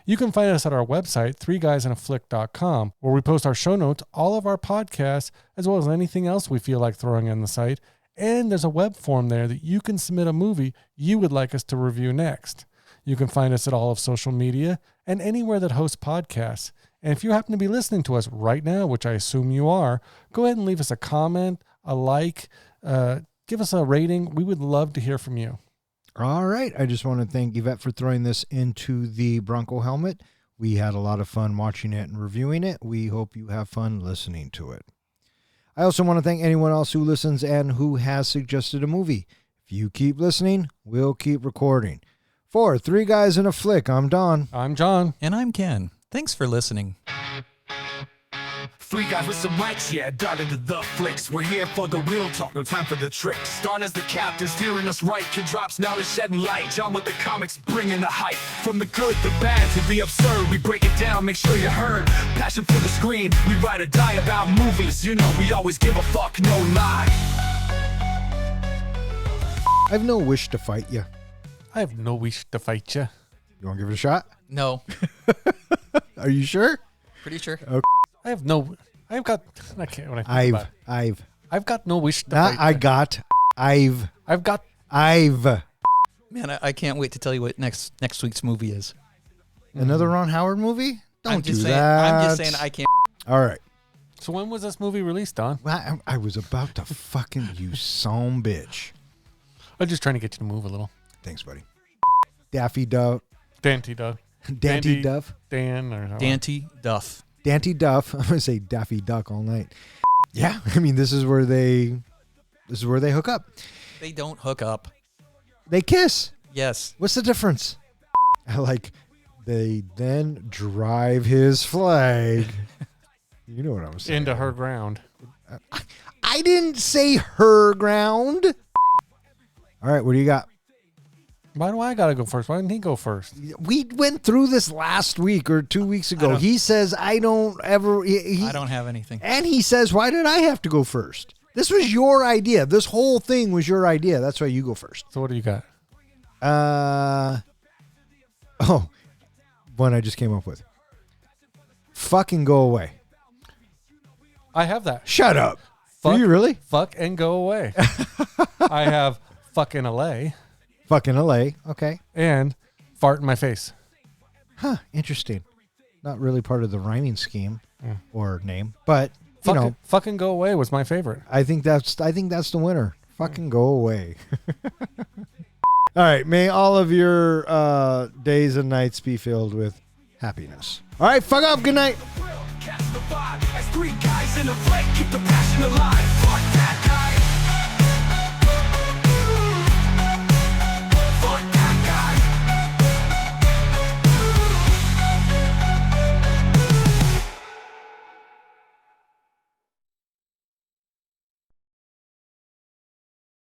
You can find us at our website, threeguysinaflick.com, where we post our show notes, all of our podcasts, as well as anything else we feel like throwing in the site. And there's a web form there that you can submit a movie you would like us to review next. You can find us at all of social media and anywhere that hosts podcasts. And if you happen to be listening to us right now, which I assume you are, go ahead and leave us a comment, a like, give us a rating. We would love to hear from you. All right. I just want to thank Yvette for throwing this into the Bronco helmet. We had a lot of fun watching it and reviewing it. We hope you have fun listening to it. I also want to thank anyone else who listens and who has suggested a movie. If you keep listening, we'll keep recording. For Three Guys in a Flick, I'm Don. I'm John. And I'm Ken. Thanks for listening. 3 guys with some mics, yeah, dive into the flicks. We're here for the real talk, no time for the tricks. Don as the captain, steering us right. Kid drops now is shedding light. John with the comics, bringing the hype. From the good, the bad, to the absurd, we break it down, make sure you heard. Passion for the screen, we ride or die about movies. You know we always give a fuck, no lie. I have no wish to fight you. I have no wish to fight you. You want to give it a shot? No. Are you sure? Pretty sure. Okay. I've got no wish to fight you. Man, I can't wait to tell you what next week's movie is. Another Ron Howard movie? Don't I'm just do saying, that. I'm just saying I can't. All right. So when was this movie released, Don? Well, I was about to fucking you son bitch. I'm just trying to get you to move a little. Thanks, buddy. Daffy Duff. Dante Duff. Dante Duff. Dan or Dante Duff. Dante Duff. I'm gonna say Daffy Duck all night. Yeah, I mean this is where they hook up. They don't hook up. They kiss. Yes. What's the difference? They then drive his flag. You know what I'm saying. into her ground. I didn't say her ground. All right, what do you got? Why do I gotta go first? Why didn't he go first? We went through this last week or 2 weeks ago. He says, I don't ever... I don't have anything. And he says, why did I have to go first? This was your idea. This whole thing was your idea. That's why you go first. So what do you got? One I just came up with. Fucking go away. I have that. Shut up. Fuck, Do you really? Fuck and go away. I have fuck in LA Fucking LA. Okay. and fart in my face. Huh. Interesting. Not really part of the rhyming scheme or name, but you know, Fuck and go away was my favorite. I think that's the winner. Fucking go away. All right. May all of your days and nights be filled with happiness. All right. Fuck off. Good night. Catch the vibe as 3 guys in a flick, keep the passion alive. Fuck